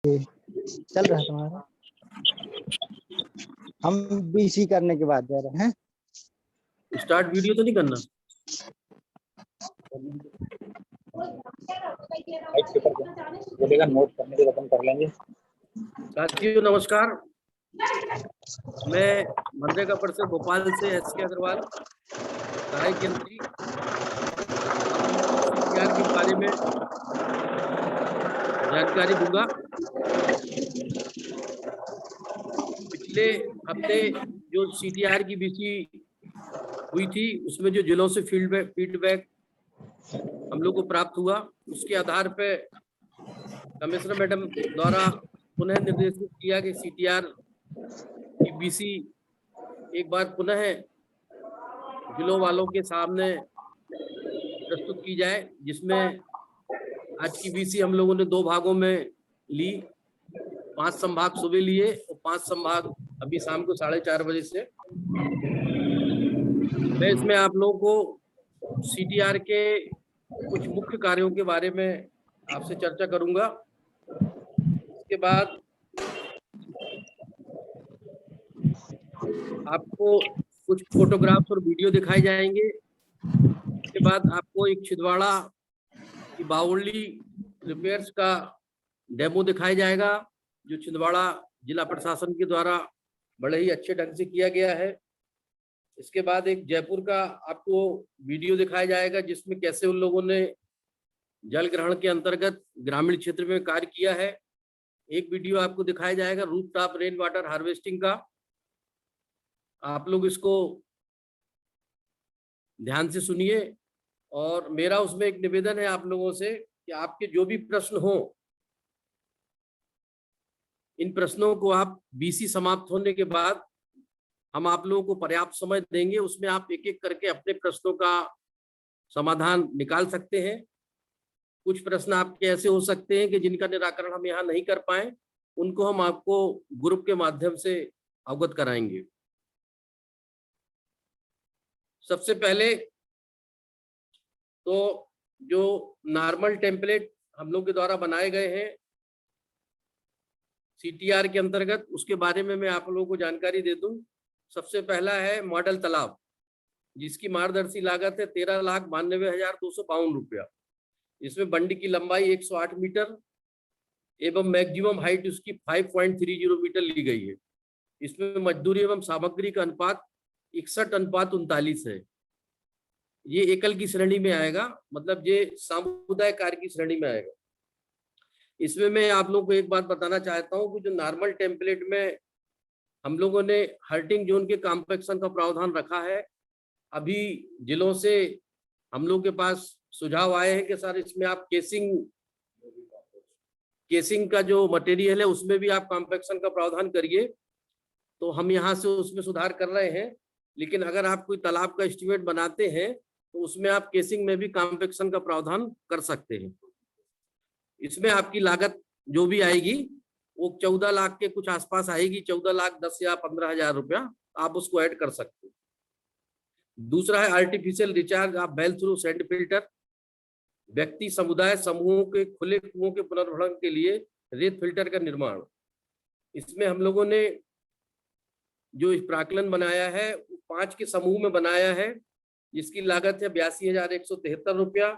चल रहा है तुम्हारा। हम बीसी करने के बाद जा रहे हैं। स्टार्ट वीडियो तो नहीं करना। बोलेगा नोट करने के खत्म कर लेंगे। साथियों नमस्कार, मैं मनरेगा परिषद भोपाल से एस.के. अग्रवाल सहायक यंत्री सीटीआर के बारे में जानकारी दूंगा। पिछले हफ्ते जो सीटीआर की बीसी हुई थी उसमें जो जिलों से फीडबैक हम लोग को प्राप्त हुआ, उसके आधार पे कमिश्नर मैडम द्वारा पुनः निर्देशित किया कि सीटीआर की बीसी एक बार पुनः जिलों वालों के सामने प्रस्तुत की जाए, जिसमें आज की बीसी हम लोगों ने 2 भागों में ली। 5 संभाग सुबह लिए और 5 संभाग अभी शाम को 4:30 बजे से। मैं इसमें आप लोगों को सीटीआर के कुछ मुख्य कार्यों के बारे में आपसे चर्चा करूंगा। इसके बाद आपको कुछ फोटोग्राफ्स और वीडियो दिखाए जाएंगे। इसके बाद आपको एक छिंदवाड़ा की बावली रिपेयर्स का डेमो दिखाया जाएगा, जो छिंदवाड़ा जिला प्रशासन के द्वारा बड़े ही अच्छे ढंग से किया गया है। इसके बाद एक जयपुर का आपको वीडियो दिखाया जाएगा, जिसमें कैसे उन लोगों ने जल ग्रहण के अंतर्गत ग्रामीण क्षेत्र में कार्य किया है। एक वीडियो आपको दिखाया जाएगा रूफटॉप रेन वाटर हार्वेस्टिंग का। आप लोग इसको ध्यान से सुनिए और मेरा उसमें एक निवेदन है आप लोगों से कि आपके जो भी प्रश्न हो, इन प्रश्नों को आप बीसी समाप्त होने के बाद हम आप लोगों को पर्याप्त समय देंगे, उसमें आप एक एक करके अपने प्रश्नों का समाधान निकाल सकते हैं। कुछ प्रश्न आपके ऐसे हो सकते हैं कि जिनका निराकरण हम यहाँ नहीं कर पाए, उनको हम आपको ग्रुप के माध्यम से अवगत कराएंगे। सबसे पहले तो जो नॉर्मल टेम्पलेट हम लोग के द्वारा बनाए गए हैं सीटीआर के अंतर्गत, उसके बारे में मैं आप लोगों को जानकारी दे दूं। सबसे पहला है मॉडल तालाब, जिसकी मार्गदर्शी लागत है 13,92,252 रुपया। इसमें बंडी की लंबाई 108 मीटर एवं मैक्सिमम हाइट उसकी 5.30 मीटर ली गई है। इसमें मजदूरी एवं सामग्री का अनुपात 61:39 है। ये एकल की श्रेणी में आएगा, मतलब ये सामुदायिक कार्य की श्रेणी में आएगा। इसमें मैं आप लोगों को एक बात बताना चाहता हूं कि जो नॉर्मल टेम्पलेट में हम लोगों ने हर्टिंग जोन के कॉम्पैक्शन का प्रावधान रखा है। अभी जिलों से हम लोग के पास सुझाव आए हैं कि सर इसमें आप केसिंग का जो मटेरियल है उसमें भी आप कॉम्पैक्शन का प्रावधान करिए। तो हम यहाँ से उसमें सुधार कर रहे हैं, लेकिन अगर आप कोई तालाब का एस्टीमेट बनाते हैं तो उसमें आप केसिंग में भी कॉम्पैक्शन का प्रावधान कर सकते हैं। इसमें आपकी लागत जो भी आएगी वो 14 लाख के कुछ आसपास आएगी, 14,10,000 या 15,000 रुपया, आप उसको ऐड कर सकते हैं। दूसरा है artificial recharge of well through sand filter. व्यक्ति समुदाय समूहों के खुले कुओं के पुनर्भरण के लिए रेत फिल्टर का निर्माण। इसमें हम लोगों ने जो प्राकलन बनाया है 5 के समूह में बनाया है, जिसकी लागत है 82,173 रुपया।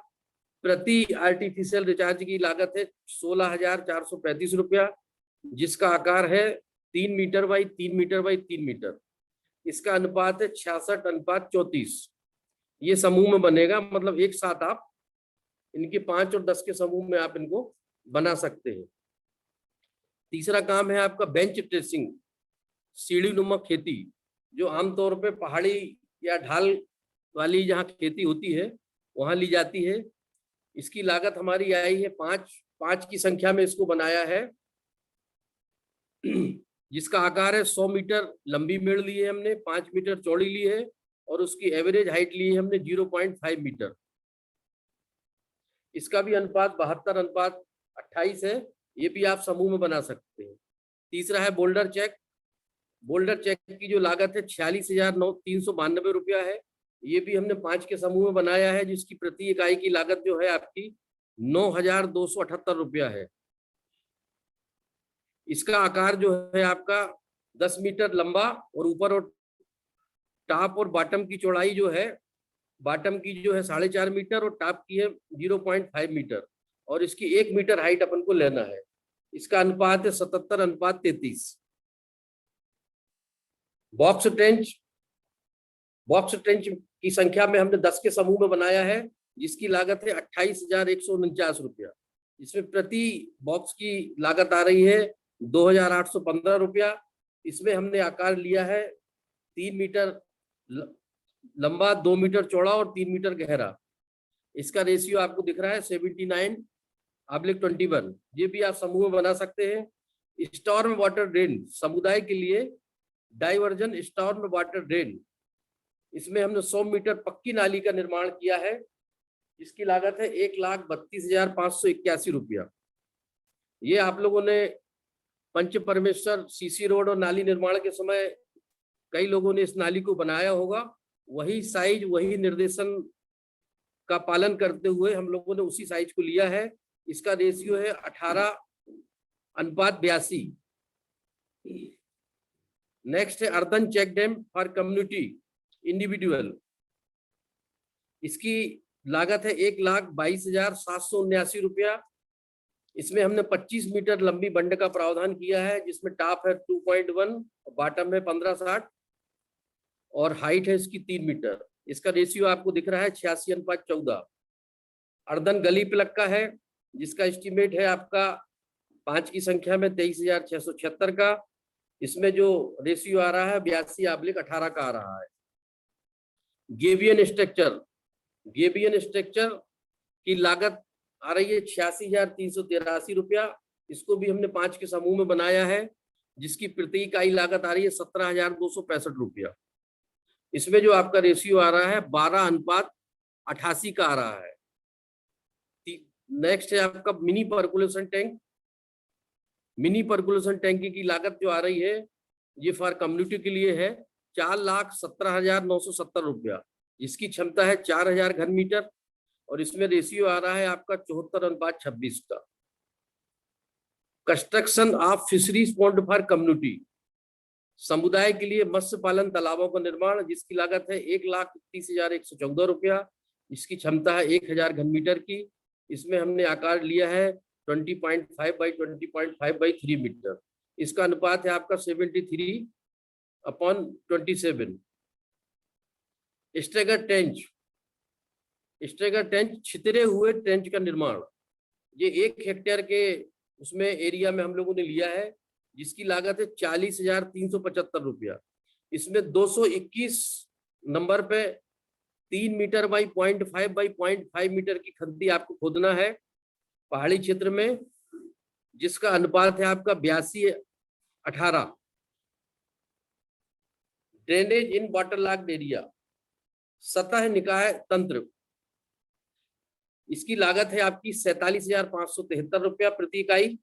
प्रति आर्टिफिशियल रिचार्ज की लागत है 16,435 रुपया, जिसका आकार है 3 metre by 3 metre by 3 metre. इसका अनुपात है 66:34। ये समूह में बनेगा, मतलब एक साथ आप इनके 5 और 10 के समूह में आप इनको बना सकते हैं। तीसरा काम है आपका बेंच ट्रेसिंग, सीढ़ी नुमा खेती, जो आमतौर पे पहाड़ी या ढाल वाली जहाँ खेती होती है वहां ली जाती है। इसकी लागत हमारी आई है 5 की संख्या में इसको बनाया है, जिसका आकार है 100 मीटर लंबी मेड़ ली है हमने, 5 मीटर चौड़ी ली है और उसकी एवरेज हाइट ली है हमने 0.5 मीटर। इसका भी अनुपात 72:28 है। ये भी आप समूह में बना सकते हैं। तीसरा है बोल्डर चेक। बोल्डर चेक की जो लागत है 46,392 रुपया है। ये भी हमने 5 के समूह में बनाया है, जिसकी प्रति इकाई की लागत जो है आपकी 9,278 रुपया है। इसका आकार जो है आपका 10 मीटर लंबा और ऊपर और टॉप और बॉटम की चौड़ाई जो है, बॉटम की जो है 4.5 मीटर और टॉप की है 0.5 मीटर, और इसकी 1 मीटर हाइट अपन को लेना है। इसका अनुपात है 77:33। बॉक्स ट्रेंच की संख्या में हमने 10 के समूह में बनाया है, जिसकी लागत है 28,149 रुपया। इसमें प्रति बॉक्स की लागत आ रही है 2,815 रुपया। इसमें हमने आकार लिया है 3 मीटर लंबा, 2 मीटर चौड़ा और 3 मीटर गहरा। इसका रेशियो आपको दिख रहा है 79/21। ये भी आप समूह में बना सकते हैं। स्टॉर्म वाटर ड्रेन, समुदाय के लिए डाइवर्जन स्टॉर्म वाटर ड्रेन, इसमें हमने 100 मीटर पक्की नाली का निर्माण किया है। इसकी लागत है 1,32,581 रुपया। ये आप लोगों ने पंच परमेश्वर सीसी रोड और नाली निर्माण के समय कई लोगों ने इस नाली को बनाया होगा। वही साइज, वही निर्देशन का पालन करते हुए हम लोगों ने उसी साइज को लिया है। इसका रेशियो है 18:82। नेक्स्ट है earthen check dam for community individual. इसकी लागत है 1,22,779 रुपया। इसमें हमने 25 मीटर लंबी बंड का प्रावधान किया है, जिसमें टॉप है 2.1, बॉटम है 1560 और हाइट है इसकी 3 मीटर। इसका रेशियो आपको दिख रहा है 86:14। अर्दन गली प्लग का है, जिसका एस्टिमेट है आपका 5 की संख्या में 23,676 का। इसमें जो रेशियो आ रहा है 82/18 का आ रहा है। गेबियन स्ट्रक्चर की लागत आ रही है 86,383 रुपया। इसको भी हमने 5 के समूह में बनाया है, जिसकी प्रति इकाई लागत आ रही है 17,265 रुपया। इसमें जो आपका रेशियो आ रहा है 12:88 का आ रहा है। नेक्स्ट है आपका मिनी पर्कुलेशन टैंकी की लागत जो आ रही है, ये फॉर कम्युनिटी के लिए है 4,17,970 रुपया। इसकी क्षमता है 4,000 घन मीटर और इसमें रेशियो आ रहा है आपका 74:26 का। Construction of fisheries pond for community, समुदाय के लिए मत्स्य पालन तालाबों का निर्माण, जिसकी लागत है 1,31,114 रुपया। इसकी क्षमता है 1,000 घन मीटर की। इसमें हमने आकार लिया है 20.5 बाई 20.5 बाई 3 मीटर। इसका अनुपात है आपका 73/27। स्ट्रेगर टेंच छितरे हुए टेंच का निर्माण, ये 1 हेक्टेयर के उसमें एरिया में हम लोगों ने लिया है, जिसकी लागत है 40,375 रुपया। इसमें 221 नंबर पे 3 मीटर बाई 0.5 बाई 0.5 मीटर की खड्डी आपको खोदना है पहाड़ी क्षेत्र में, जिसका अनुपात है आपका 82/18। ड्रेनेज इन वाटरलॉक्ड एरिया, सतह निकाय तंत्र, इसकी लागत है आपकी 47,573 रुपया प्रति इकाई।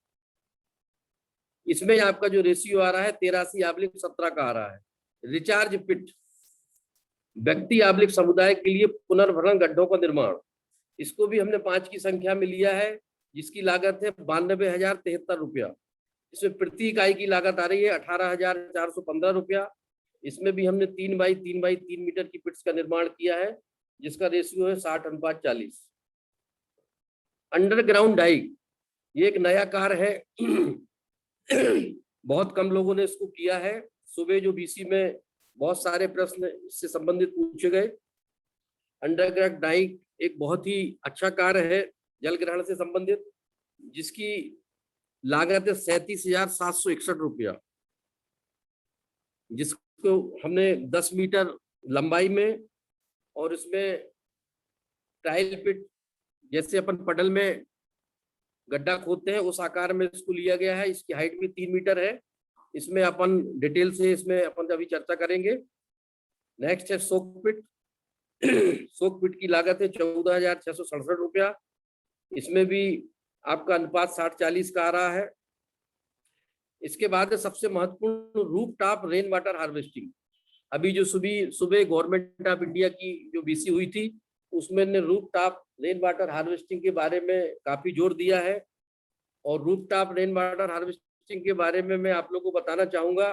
इसमें आपका जो रेशियो आ रहा है 83/17 का आ रहा है। रिचार्ज पिट, व्यक्ति समुदाय के लिए पुनर्भरण गड्ढों का निर्माण, इसको भी हमने 5 की संख्या में लिया है, जिसकी लागत है 92,073 रुपया। इसमें प्रति इकाई की लागत आ रही है 18,415 रुपया। इसमें भी हमने 3 बाई 3 बाई 3 मीटर की पिट्स का निर्माण किया है, जिसका रेशियो है 60:40। अंडरग्राउंड डाइक, ये एक नया कार्य है बहुत कम लोगों ने इसको किया है। सुबह जो बीसी में बहुत सारे प्रश्न इससे संबंधित पूछे गए। अंडरग्राउंड डाइक एक बहुत ही अच्छा कार्य है जल ग्रहण से संबंधित, जिसकी लागत है 37,761 रुपया, जिसको हमने 10 मीटर लंबाई में और इसमें टाइल पिट, जैसे अपन पडल में गड्ढा खोदते हैं उस आकार में इसको लिया गया है। इसकी हाइट भी 3 मीटर है। इसमें अपन डिटेल से इसमें अपन अभी चर्चा करेंगे। नेक्स्ट है सोक पिट की लागत है 14,667 रुपया। इसमें भी आपका अनुपात 60-40 का आ रहा है। इसके बाद सबसे महत्वपूर्ण roof top rain water harvesting. अभी जो सुबह गवर्नमेंट ऑफ इंडिया की जो बीसी हुई थी, उसमें ने roof top rain water harvesting के बारे में काफी जोर दिया है। और roof top rain water harvesting testing के बारे में मैं आप लोगों को बताना चाहूंगा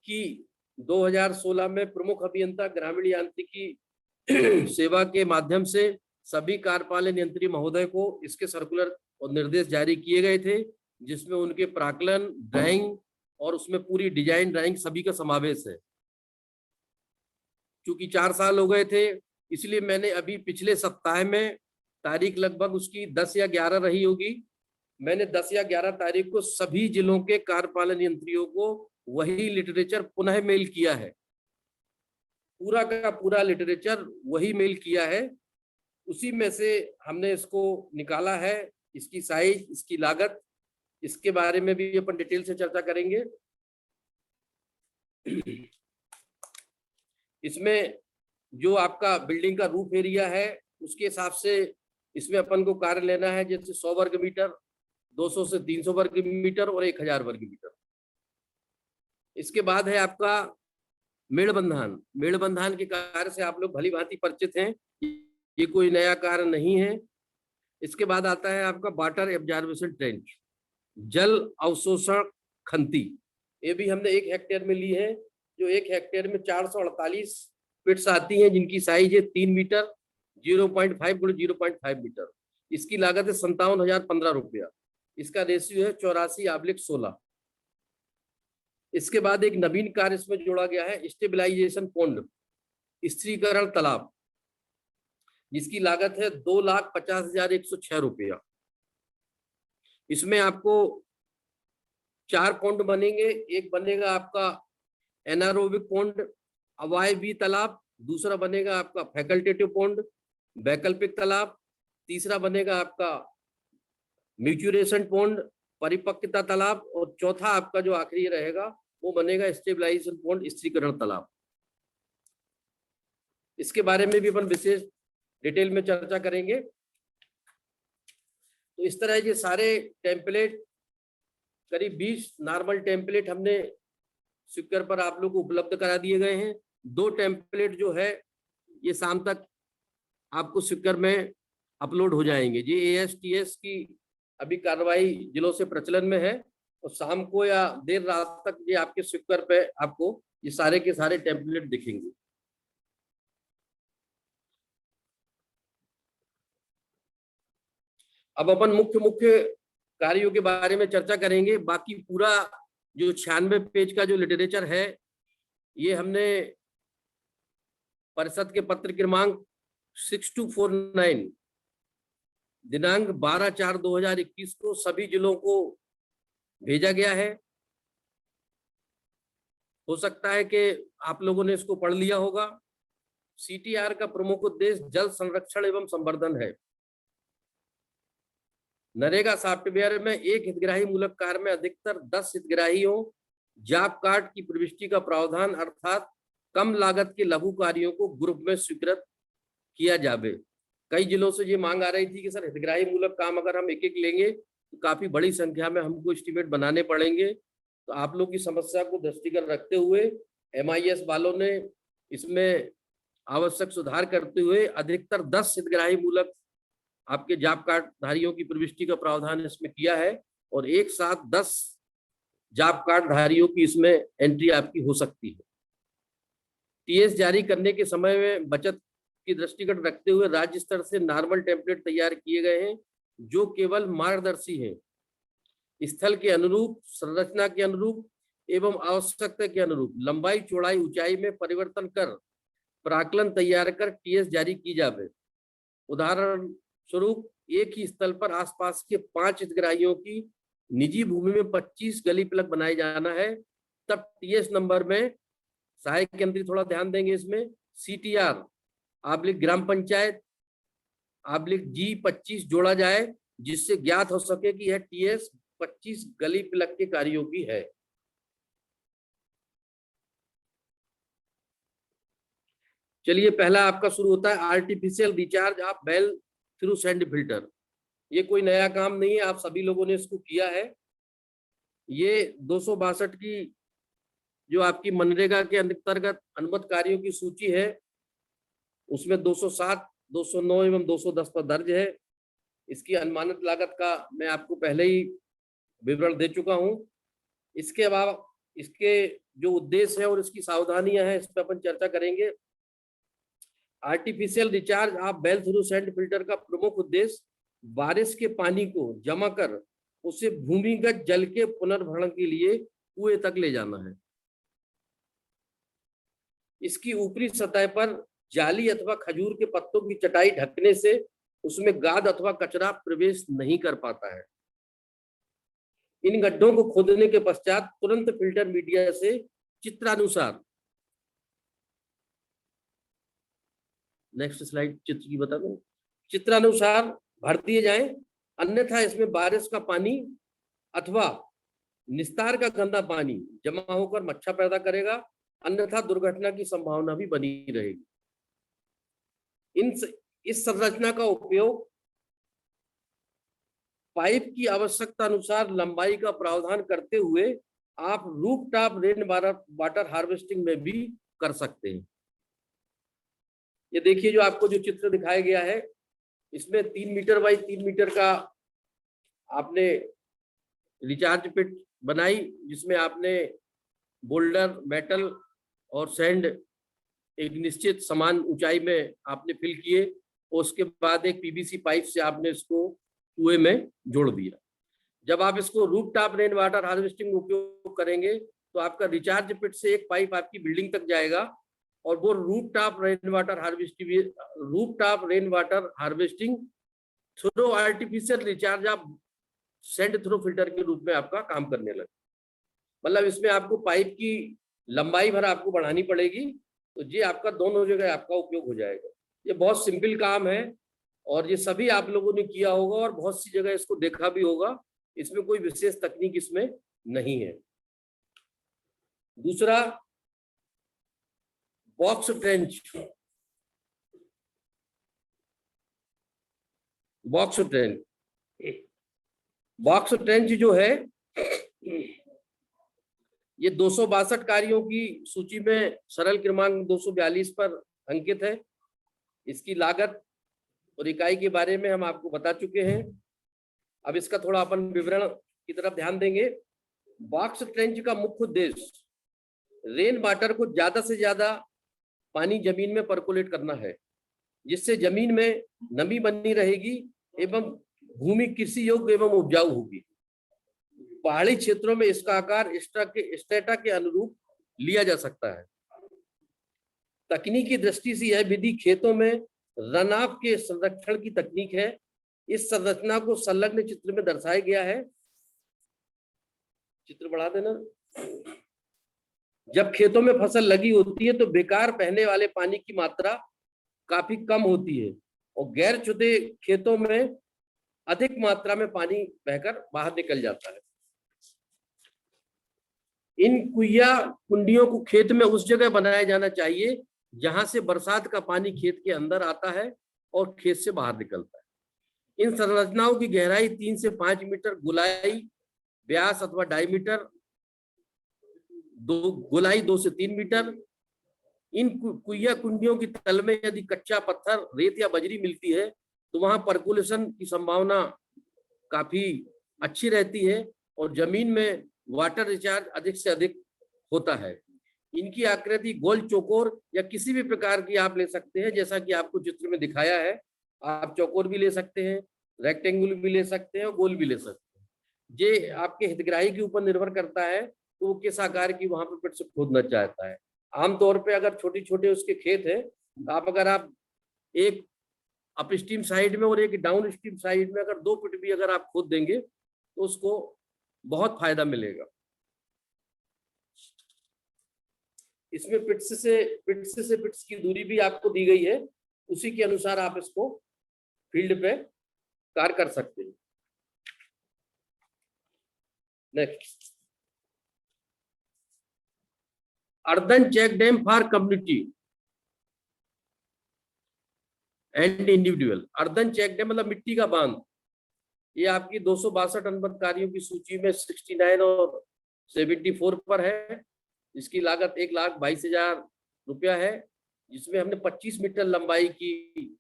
कि 2016 में प्रमुख अभियंता ग्रामीण यांत्रिकी सेवा के माध्यम से सभी कार्यपालन यंत्री महोदय को इसके सर्कुलर और निर्देश जारी किए गए थे, जिसमें उनके प्राक्कलन, ड्राइंग और उसमें पूरी डिजाइन ड्राइंग सभी का समावेश है। क्योंकि 4 साल हो गए थे, इसलिए मैंने अभी पिछले सप्ताह में तारीख लगभग उसकी 10 या 11 रही होगी, मैंने 10 या 11 तारीख को सभी जिलों के कार्यपालन यंत्रियों को वही लिटरेचर पुनः मेल किया है। पूरा का पूरा लिटरेचर वही मेल किया है। उसी में से हमने इसको निकाला है, इसकी साइज, इसकी लागत, इसके बारे में भी अपन डिटेल से चर्चा करेंगे। इसमें जो आपका बिल्डिंग का रूफ एरिया है उसके हिसाब से इसमें अपन को कार्य लेना है, जैसे 100 वर्ग मीटर, 200 से 300 वर्ग मीटर और 1000 वर्ग मीटर। इसके बाद है आपका मेड़बंधान। मेड़बंधान के कार्य से आप लोग भली भांति परिचित हैं, ये कोई नया कार्य नहीं है। इसके बाद आता है आपका वाटर एब्जॉर्बेशन ट्रेंच, जल अवशोषण खंती। ये भी हमने 1 हेक्टेयर में ली है, जो 1 हेक्टेयर में 448 पिट्स आती हैं, जिनकी साइज है 3 मीटर, 0.5 × 0.5 मीटर। इसकी लागत है 57,015 रुपया। इसका रेशियो है 84/16। इसके बाद एक नवीन कार्य इसमें जोड़ा गया है, स्टेबलाइजेशन पॉन्ड, स्थिरीकरण तालाब, जिसकी लागत है 2,50,106 रुपया। इसमें आपको 4 पॉन्ड बनेंगे। एक बनेगा आपका एनारोबिक पॉन्ड, अवायवी तालाब, दूसरा बनेगा आपका फैकल्टेटिव पॉन्ड, वैकल्पिक तालाब, तीसरा बनेगा आपका म्यूचुरेशन पॉन्ड, परिपक्वता तालाब, और चौथा आपका जो आखिरी रहेगा वो बनेगा स्टेबलाइजेशन पॉन्ड, स्थिरीकरण तालाब। इसके बारे में भी अपन विशेष डिटेल में चर्चा करेंगे। तो इस तरह ये सारे टेम्पलेट, करीब 20 नॉर्मल टेम्पलेट हमने स्वीकर पर आप लोग को उपलब्ध करा दिए गए हैं। 2 टेम्पलेट जो है ये शाम तक आपको स्वीकर में अपलोड हो जाएंगे। ये ASTS की अभी कार्रवाई जिलों से प्रचलन में है, और शाम को या देर रात तक ये आपके स्वीकर पे आपको ये सारे के सारे टेम्पलेट दिखेंगे। अब अपन मुख्य कार्यों के बारे में चर्चा करेंगे। बाकी पूरा जो 96 पेज का जो लिटरेचर है, ये हमने परिषद के पत्र क्रमांक 6249 दिनांक 12/4/2021 को सभी जिलों को भेजा गया है। हो सकता है कि आप लोगों ने इसको पढ़ लिया होगा। CTR का प्रमुख उद्देश्य जल संरक्षण एवं संवर्धन है। नरेगा सॉफ्टवेयर में एक हितग्राही मूलक कार्य में अधिकतर 10 हितग्राहियों जॉब कार्ड की प्रविष्टि का प्रावधान, अर्थात कम लागत के लघु कार्यों को ग्रुप में स्वीकृत किया जावे। कई जिलों से ये मांग आ रही थी कि सर हितग्राही मूलक काम अगर हम एक लेंगे तो काफी बड़ी संख्या में हमको एस्टीमेट बनाने पड़ेंगे। तो आप लोग की समस्या को दृष्टिगत रखते हुए MIS वालों ने इसमें आवश्यक सुधार करते हुए अधिकतर 10 हितग्राही मूलक आपके जॉब कार्ड धारियों की प्रविष्टि का प्रावधान इसमें किया है, और एक साथ 10 जॉब कार्ड धारियों की इसमें एंट्री आपकी हो सकती है। TS जारी करने के समय में बचत की दृष्टिगत रखते हुए राज्य स्तर से नॉर्मल टेम्पलेट तैयार किए गए हैं, जो केवल मार्गदर्शी हैं। स्थल के अनुरूप, संरचना के अनुरूप एवं आवश्यकता के अनुरूप लंबाई, चौड़ाई, ऊंचाई में परिवर्तन कर प्राक्कलन तैयार कर TS जारी की जावे। उदाहरण स्वरूप एक ही स्थल पर आसपास के 5 हितग्राहियों की निजी भूमि में 25 गली प्लग बनाए जाना है, तब TS नंबर में सहायक यंत्री थोड़ा ध्यान देंगे इसमें CTR / ग्राम पंचायत / G25 जोड़ा जाए, जिससे ज्ञात हो सके कि यह TS 25 गली प्लग के कार्यों की है। चलिए, पहला आपका शुरू होता है artificial recharge of well through sand filter. ये कोई नया काम नहीं है, आप सभी लोगों ने इसको किया है। ये 262 की जो आपकी मनरेगा के अंतर्गत अनुबंध कार्यों की सूची है, उसमें 207, 209 एवं 210 पर दर्ज है। इसकी अनुमानित लागत का मैं आपको पहले ही विवरण दे चुका हूं। इसके अलावा इसके जो उद्देश्य है और इसकी सावधानियां हैं, इस पर अपन चर्चा करेंगे। Artificial recharge of well through sand filter का प्रमुख उद्देश्य बारिश के पानी को जमा कर उसे भूमिगत जल के पुनर्भरण के लिए कुएं तक ले जाना है। इसकी ऊपरी सतह पर जाली अथवा खजूर के पत्तों की चटाई ढकने से उसमें गाद अथवा कचरा प्रवेश नहीं कर पाता है। इन गड्ढों को खोदने के पश्चात तुरंत फिल्टर मीडिया से चित्रानुसार, नेक्स्ट स्लाइड चित्र की बता दो, चित्रानुसार भर दिए जाएं, अन्यथा इसमें बारिश का पानी अथवा निस्तार का गंदा पानी जमा होकर मच्छर पैदा करेगा, अन्यथा दुर्घटना की संभावना भी बनी रहेगी। इस संरचना का उपयोग पाइप की आवश्यकता अनुसार लंबाई का प्रावधान करते हुए आप रूफटॉप रेन वाटर हार्वेस्टिंग में भी कर सकते हैं। ये देखिए जो आपको जो चित्र दिखाया गया है, इसमें 3 मीटर बाई 3 मीटर का आपने रिचार्ज पिट बनाई, जिसमें आपने बोल्डर, मेटल और सैंड एक निश्चित समान ऊंचाई में आपने फिल किए और उसके बाद एक पीवीसी पाइप से आपने इसको कुएं में जोड़ दिया। जब आप इसको रूफटॉप रेन वाटर हार्वेस्टिंग में उपयोग करेंगे तो आपका रिचार्ज पिट से एक पाइप आपकी बिल्डिंग तक जाएगा और वो rooftop rain water harvesting through artificial recharge of sand through filter के रूप में आपका काम करने लगे। मतलब इसमें आपको पाइप की लंबाई भर आपको बढ़ानी पड़ेगी, तो ये आपका दोनों जगह आपका उपयोग हो जाएगा। ये बहुत सिंपल काम है और ये सभी आप लोगों ने किया होगा और बहुत सी जगह इसको देखा भी होगा। इसमें कोई विशेष तकनीक इसमें नहीं है। दूसरा, बॉक्स ट्रेंच। बॉक्स ट्रेंच जो है ये 262 कार्यों की सूची में सरल क्रमांक 242 पर अंकित है। इसकी लागत और इकाई के बारे में हम आपको बता चुके हैं। अब इसका थोड़ा अपन विवरण की तरफ ध्यान देंगे। बॉक्स ट्रेंच का मुख्य उद्देश्य रेन वाटर को ज्यादा से ज्यादा पानी जमीन में परकोलेट करना है, जिससे जमीन में नमी बनी रहेगी एवं भूमि कृषि योग्य एवं उपजाऊ होगी। पहाड़ी क्षेत्रों में इसका आकार स्ट्रेटा के अनुरूप लिया जा सकता है। तकनीकी दृष्टि से यह विधि खेतों में रन ऑफ के संरक्षण की तकनीक है। इस संरचना को संलग्न चित्र में दर्शाया गया है। चित्र बढ़ा देना। जब खेतों में फसल लगी होती है तो बेकार बहने वाले पानी की मात्रा काफी कम होती है और गैर चुने खेतों में अधिक मात्रा में पानी बहकर बाहर निकल जाता है। इन कुइया कुंडियों को खेत में उस जगह बनाया जाना चाहिए जहां से बरसात का पानी खेत के अंदर आता है और खेत से बाहर निकलता है। इन संरचनाओं की गहराई 3 से 5 मीटर, गुलाई, व्यास अथवा डायमीटर गोलाई 2 से 3 मीटर। इन कुइया कुंडियों की तल में यदि कच्चा पत्थर, रेत या बजरी मिलती है तो वहां परकुलेशन की संभावना काफी अच्छी रहती है और जमीन में वाटर रिचार्ज अधिक से अधिक होता है। इनकी आकृति गोल, चौकोर या किसी भी प्रकार की आप ले सकते हैं, जैसा कि आपको चित्र में दिखाया है। आप चौकोर भी ले सकते हैं, रेक्टेंगुलर भी ले सकते हैं और गोल भी ले सकते हैं। ये आपके हितग्राही के ऊपर निर्भर करता है तो वो किस आकार की वहां पर पिट से खोदना चाहता है। आमतौर पे अगर छोटे छोटे उसके खेत है तो अगर आप एक अप स्ट्रीम साइड में और एक डाउन स्ट्रीम साइड में अगर 2 पिट भी अगर आप खोद देंगे तो उसको बहुत फायदा मिलेगा। इसमें पिट्स की दूरी भी आपको दी गई है, उसी के अनुसार आप इसको फील्ड पे कार्य कर सकते हैं। Next, earthen check dam for community and individual. Earthen check dam मतलब मिट्टी का बांध। ये आपकी 262 अनुबंध कार्यों की सूची में 69 और 74 पर है। इसकी लागत 1,22,000 रुपया है, जिसमें हमने 25 मीटर लंबाई की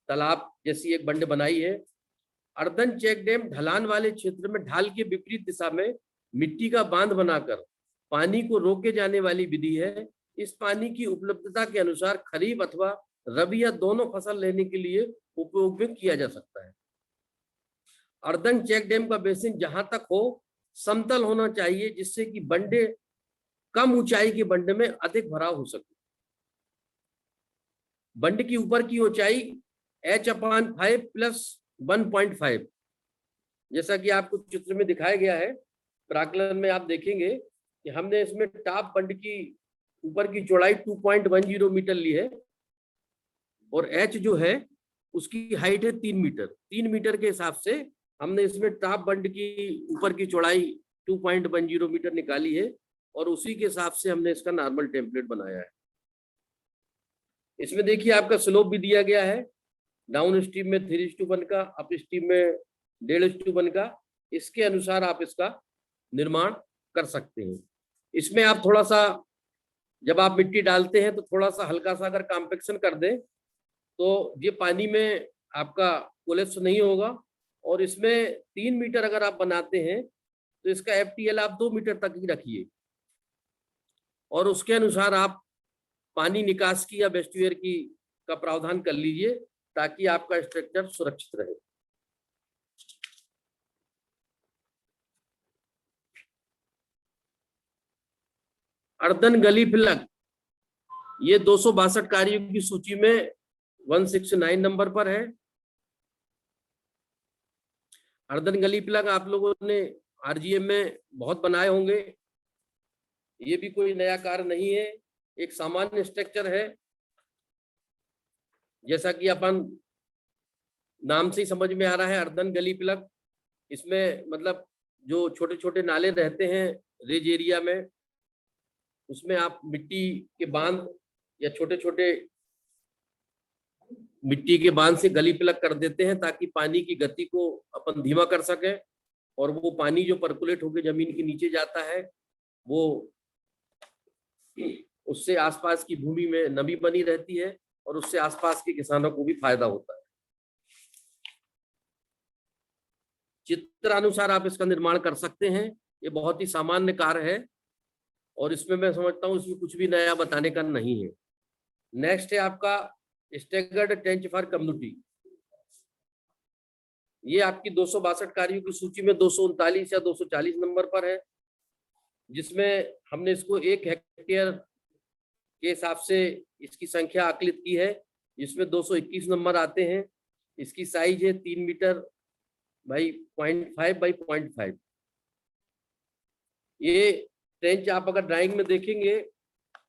तालाब जैसी एक बंड बनाई है। अर्दन चेक डैम ढलान वाले क्षेत्र में ढाल के विपरीत दिशा में मिट्टी का बांध बनाकर पानी को रोके जाने वाली विधि है। इस पानी की उपलब्धता के अनुसार खरीफ अथवा रबी या दोनों फसल लेने के लिए उपयोग में किया जा सकता है। अर्धन चेक डैम का बेसिन जहां तक हो समतल होना चाहिए, जिससे कि बंडे कम ऊंचाई के बंडे में अधिक भराव हो सके। बंड की ऊपर की ऊंचाई h/5 + 1.5, जैसा कि आपको चित्र में दिखाया गया है। प्राकलन में आप देखेंगे कि हमने इसमें टॉप बंड की ऊपर की चौड़ाई 2.10 मीटर ली है और h जो है उसकी हाइट है 3 मीटर। 3 मीटर के हिसाब से हमने इसमें टॉप बंड की ऊपर की चौड़ाई 2.10 मीटर निकाली है और उसी के हिसाब से हमने इसका नॉर्मल टेम्पलेट बनाया है। इसमें देखिए आपका स्लोप भी दिया गया है, डाउन स्ट्रीम में 3:1 का, अप स्ट्रीम में 1.5:1 का। इसके अनुसार आप इसका निर्माण कर सकते हैं। इसमें आप थोड़ा सा, जब आप मिट्टी डालते हैं तो थोड़ा सा हल्का सा अगर कॉम्पैक्शन कर दें तो ये पानी में आपका कोलैप्स नहीं होगा। और इसमें 3 मीटर अगर आप बनाते हैं तो इसका FTL आप 2 मीटर तक ही रखिए और उसके अनुसार आप पानी निकास की या वेस्टुअर की का प्रावधान कर लीजिए ताकि आपका स्ट्रक्चर सुरक्षित रहे। अर्धन गली फिलक, ये 262 कार्यों की सूची में 169 नंबर पर है। अर्धन गली प्लग आप लोगों ने RGM में बहुत बनाए होंगे। ये भी कोई नया कार्य नहीं है, एक सामान्य स्ट्रक्चर है। जैसा कि अपन नाम से ही समझ में आ रहा है, अर्धन गली प्लग, इसमें मतलब जो छोटे छोटे नाले रहते हैं रिज एरिया में, उसमें आप मिट्टी के बांध या छोटे छोटे मिट्टी के बांध से गली प्लग कर देते हैं ताकि पानी की गति को अपन धीमा कर सके और वो पानी जो पर्कुलेट होकर जमीन के नीचे जाता है वो उससे आसपास की भूमि में नमी बनी रहती है और उससे आसपास के किसानों को भी फायदा होता है। चित्र अनुसार आप इसका निर्माण कर सकते हैं। ये बहुत ही सामान्य कार्य है और इसमें मैं समझता हूँ इसमें कुछ भी नया बताने का नहीं है। नेक्स्ट है आपका स्टैगर्ड ट्रेंच फॉर कम्युनिटी। ये आपकी 262 कार्यों की सूची में 239 या 240 नंबर पर है, जिसमें हमने इसको 1 हेक्टेयर के हिसाब से इसकी संख्या आकलित की है, जिसमें 221 नंबर आते हैं। इसकी साइज है 3 मीटर बाई 0.5 बाई 0.5। ये ट्रेंच आप अगर ड्राइंग में देखेंगे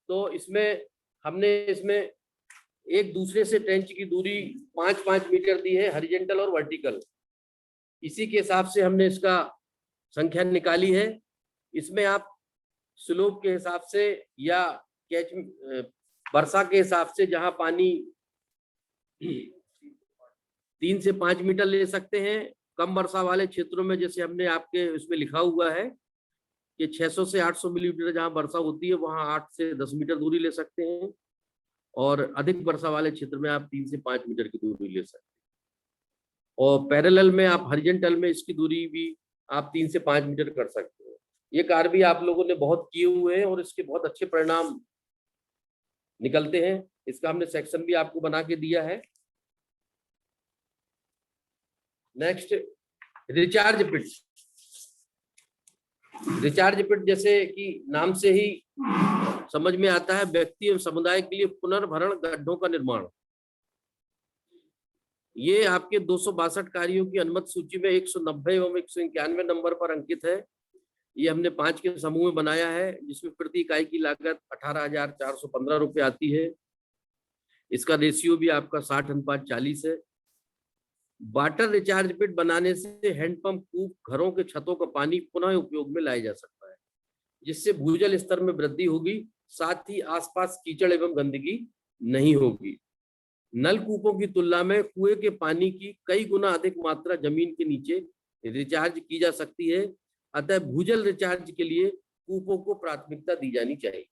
तो इसमें हमने इसमें एक दूसरे से ट्रेंच की दूरी 5-5 मीटर दी है, हॉरिजॉन्टल और वर्टिकल। इसी के हिसाब से हमने इसका संख्या निकाली है। इसमें आप स्लोप के हिसाब से या कैच वर्षा के हिसाब से जहां पानी 3 से 5 मीटर ले सकते हैं। कम वर्षा वाले क्षेत्रों में जैसे हमने आपके उसमें लिखा हुआ है कि 600 से 800 मिलीमीटर जहां वर्षा होती है वहां 8 से 10 मीटर दूरी ले सकते हैं और अधिक वर्षा वाले क्षेत्र में आप 3 से 5 मीटर की दूरी ले सकते हैं। और पैरेलल में आप हॉरिजॉन्टल में इसकी दूरी भी आप 3 से 5 मीटर कर सकते हैं। ये कार्य भी आप लोगों ने बहुत किए हुए हैं और इसके बहुत अच्छे परिणाम निकलते हैं। इसका हमने सेक्शन भी आपको बना के दिया है। Next, recharge pit. Recharge pit जैसे कि नाम से ही समझ में आता है, व्यक्ति एवं समुदाय के लिए पुनर्भरण गड्ढों का निर्माण। ये आपके 262 कार्यों की अनुमत सूची में 190 एवं 191 नंबर पर अंकित है। ये हमने 5 के समूह में बनाया है, जिसमें प्रति इकाई की लागत 18,415 रुपये आती है। इसका रेशियो भी आपका 60:40 है। वाटर रिचार्ज पिट बनाने से हैंडपंप, कूप, घरों के छतों का पानी पुनः उपयोग में लाया जा सकता है, जिससे भूजल स्तर में वृद्धि होगी, साथ ही आसपास कीचड़ एवं गंदगी नहीं होगी। नलकूपों की तुलना में कुएं के पानी की कई गुना अधिक मात्रा जमीन के नीचे रिचार्ज की जा सकती है। अतः भूजल रिचार्ज के लिए कूपों को प्राथमिकता दी जानी चाहिए।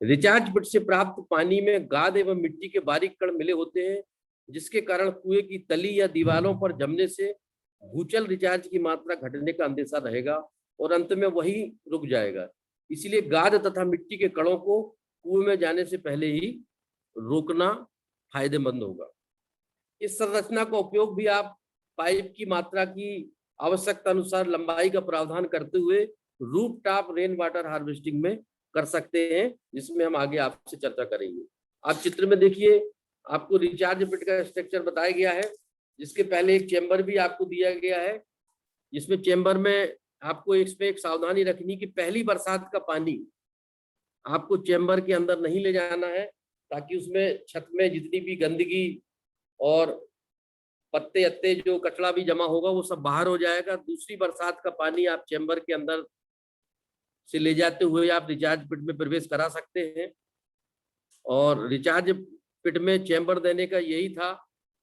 रिचार्ज पिट से प्राप्त पानी में गाद एवं मिट्टी के बारीक कण मिले होते हैं, जिसके कारण कुएं की तली या दीवारों पर जमने से भूजल रिचार्ज की मात्रा घटने का अंदेशा रहेगा और अंत में वही रुक जाएगा। इसलिए गाद तथा मिट्टी के कणों को कुएं में जाने से पहले ही रोकना फायदेमंद होगा। इस संरचना का उपयोग भी आप पाइप की मात्रा की आवश्यकता अनुसार लंबाई का प्रावधान करते हुए roof top rain water harvesting में कर सकते हैं, जिसमें हम आगे आपसे चर्चा करेंगे। आप चित्र में देखिए, आपको रिचार्ज पिट का स्ट्रक्चर बताया गया है, जिसके पहले एक चेंबर भी आपको दिया गया है, जिसमें चेंबर में आपको इसमें एक सावधानी रखनी कि पहली बरसात का पानी आपको चेंबर के अंदर नहीं ले जाना है, ताकि उसमें छत में जितनी भी गंदगी और पत्ते अत्ते जो कचरा भी जमा होगा वो सब बाहर हो जाएगा। दूसरी बरसात का पानी आप चेंबर के अंदर से ले जाते हुए आप रिचार्ज पिट में प्रवेश करा सकते हैं। और रिचार्ज पिट में चेंबर देने का यही था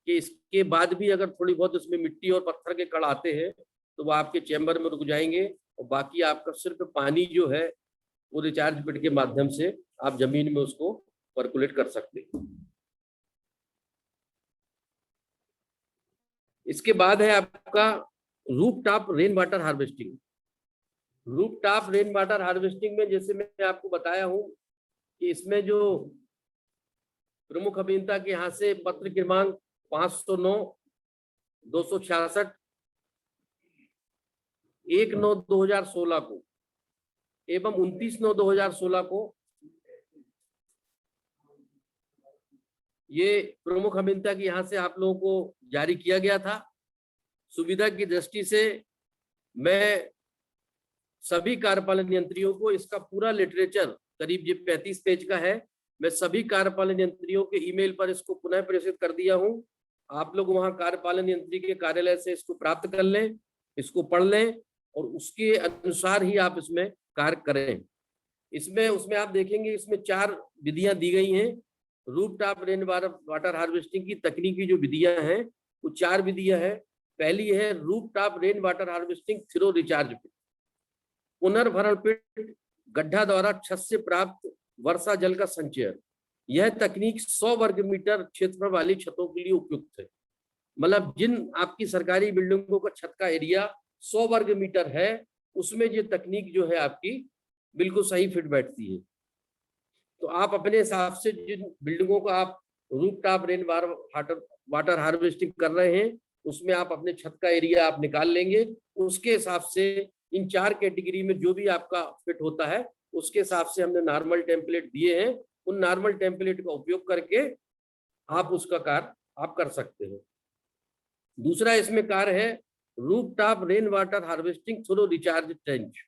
कि इसके बाद भी अगर थोड़ी बहुत उसमें मिट्टी और पत्थर के कण आते हैं तो वो आपके चेंबर में रुक जाएंगे और बाकी आपका सिर्फ पानी जो है वो रिचार्ज पिट के माध्यम से आप जमीन में उसको पर्कुलेट कर सकते हैं। इसके बाद है आपका roof top rain water harvesting. Roof top rain water harvesting में जैसे मैं आपको बताया हूं कि इसमें जो प्रमुख अभियंता के यहाँ से पत्र क्रमांक 509/266 1/9/2016 को एवं 29/9/2016 को ये प्रमुख अभियंता के यहाँ से आप लोगों को जारी किया गया था। सुविधा की दृष्टि से मैं सभी कार्यपालन यंत्रियों को इसका पूरा लिटरेचर, करीब ये 35 पेज का है, मैं सभी कार्यपालन यंत्रियों के ईमेल पर इसको पुनः प्रेषित कर दिया हूं। आप लोग वहां कार्यपालन यंत्री के कार्यालय से इसको प्राप्त कर लें, इसको पढ़ लें और उसके अनुसार ही आप इसमें कार्य करें। उसमें आप देखेंगे इसमें 4 विधियां दी गई हैं। Roof top rain water harvesting की तकनीकी जो विधियां हैं वो 4 विधियां हैं। पहली है roof top rain water harvesting through recharge pit, पुनर्भरण पिट, गड्ढा द्वारा छत से प्राप्त वर्षा जल का संचयन। यह तकनीक 100 वर्ग मीटर क्षेत्रफल वाली छतों के लिए उपयुक्त है। मतलब जिन आपकी सरकारी बिल्डिंगों का छत का एरिया 100 वर्ग मीटर है उसमें ये तकनीक जो है आपकी बिल्कुल सही फिट बैठती है। तो आप अपने हिसाब से जिन बिल्डिंगों का आप roof top rain water harvesting कर रहे हैं उसमें आप अपने छत का एरिया आप निकाल लेंगे। उसके हिसाब से इन 4 कैटेगरी में जो भी आपका फिट होता है उसके हिसाब से हमने नॉर्मल टेम्पलेट दिए हैं। उन नॉर्मल टेम्पलेट का उपयोग करके आप उसका कार्य आप कर सकते हैं। दूसरा इसमें कार्य है roof top rain water harvesting through recharge trench,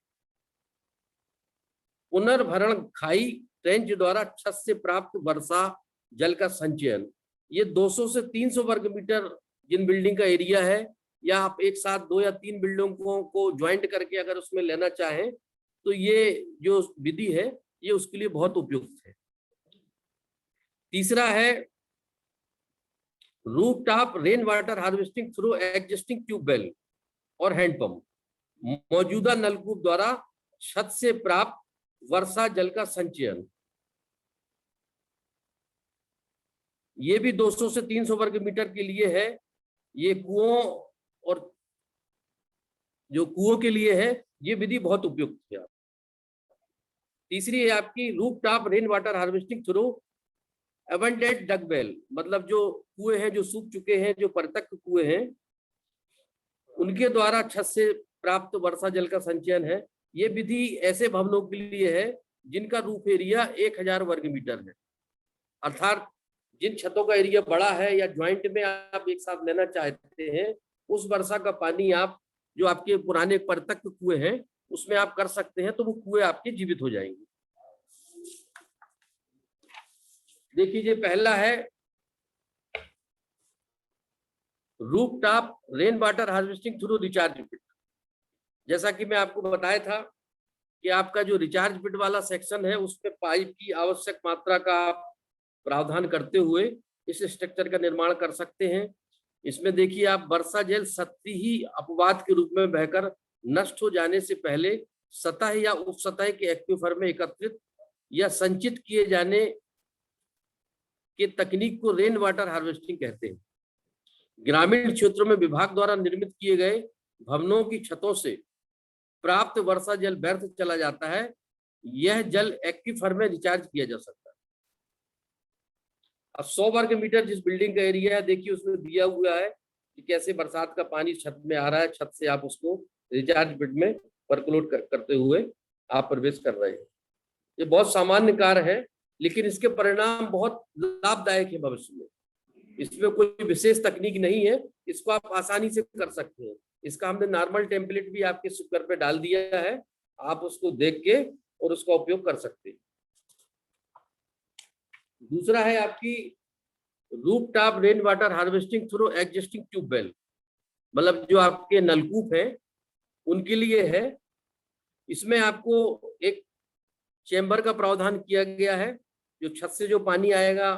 पुनर्भरण खाई ट्रेंच द्वारा छत से प्राप्त वर्षा जल का संचयन। ये 200 से 300 वर्ग मीटर जिन बिल्डिंग का एरिया है, या आप एक साथ 2 या 3 बिल्डिंगों को ज्वाइंट करके अगर उसमें लेना चाहें तो ये जो विधि है ये उसके लिए बहुत उपयुक्त है। तीसरा है roof top rain water harvesting through existing tubewell और हैंडपंप, मौजूदा नलकूप द्वारा छत से प्राप्त वर्षा जल का संचयन। ये भी 200 से 300 वर्ग मीटर के लिए है। ये कुओं और जो कुओं के लिए है ये विधि बहुत उपयुक्त है। तीसरी है आपकी roof top rain water harvesting through abundant dug well, मतलब जो कुएं हैं जो सूख चुके हैं, जो परित्यक्त कुएं हैं, उनके द्वारा छत से प्राप्त वर्षा जल का संचयन है। ये विधि ऐसे भवनों के लिए है जिनका रूफ एरिया 1000 वर्ग मीटर है, अर्थात जिन छतों का एरिया बड़ा है या ज्वाइंट में आप एक साथ लेना चाहते हैं, उस वर्षा का पानी आप जो आपके पुराने परित्यक्त कुएं हैं उसमें आप कर सकते हैं, तो वो कुएं आपके जीवित हो जाएंगे। देखिए पहला है roof top rain water harvesting through recharge pit. जैसा कि मैं आपको बताया था कि आपका जो रिचार्ज पिट वाला सेक्शन है उसमें पाइप की आवश्यक मात्रा का प्रावधान करते हुए इस स्ट्रक्चर का निर्माण कर सकते हैं। इसमें देखिए आप वर्षा जल सतही अपवाद के रूप में बहकर नष्ट हो जाने से पहले सतह या उपसतह के एक्वीफर में एकत्रित या संचित किए जाने के तकनीक को रेन वाटर हार्वेस्टिंग कहते हैं। ग्रामीण क्षेत्रों में विभाग द्वारा निर्मित किए गए भवनों की छतों से प्राप्त वर्षा जल व्यर्थ चला जाता है। यह जल एक्वीफर में रिचार्ज किया जा सकता है। अब 100 वर्ग मीटर जिस बिल्डिंग का एरिया है, देखिए उसमें दिया हुआ है कि कैसे बरसात का पानी छत में आ रहा है, छत से आप उसको रिचार्ज बिट में वर्कलोड करते हुए आप प्रवेश कर रहे हैं। ये बहुत सामान्य कार्य है, लेकिन इसके परिणाम बहुत लाभदायक है भविष्य में। इसमें कोई विशेष तकनीक नहीं है, इसको आप आसानी से कर सकते हैं। इसका हमने नॉर्मल टेम्पलेट भी आपके स्पीकर पे डाल दिया है, आप उसको देख के और उसका उपयोग कर सकते हैं। दूसरा है आपकी roof top rain water harvesting through existing tubewell, मतलब जो आपके नलकूप हैं उनके लिए है। इसमें आपको एक चेंबर का प्रावधान किया गया है। जो छत से जो पानी आएगा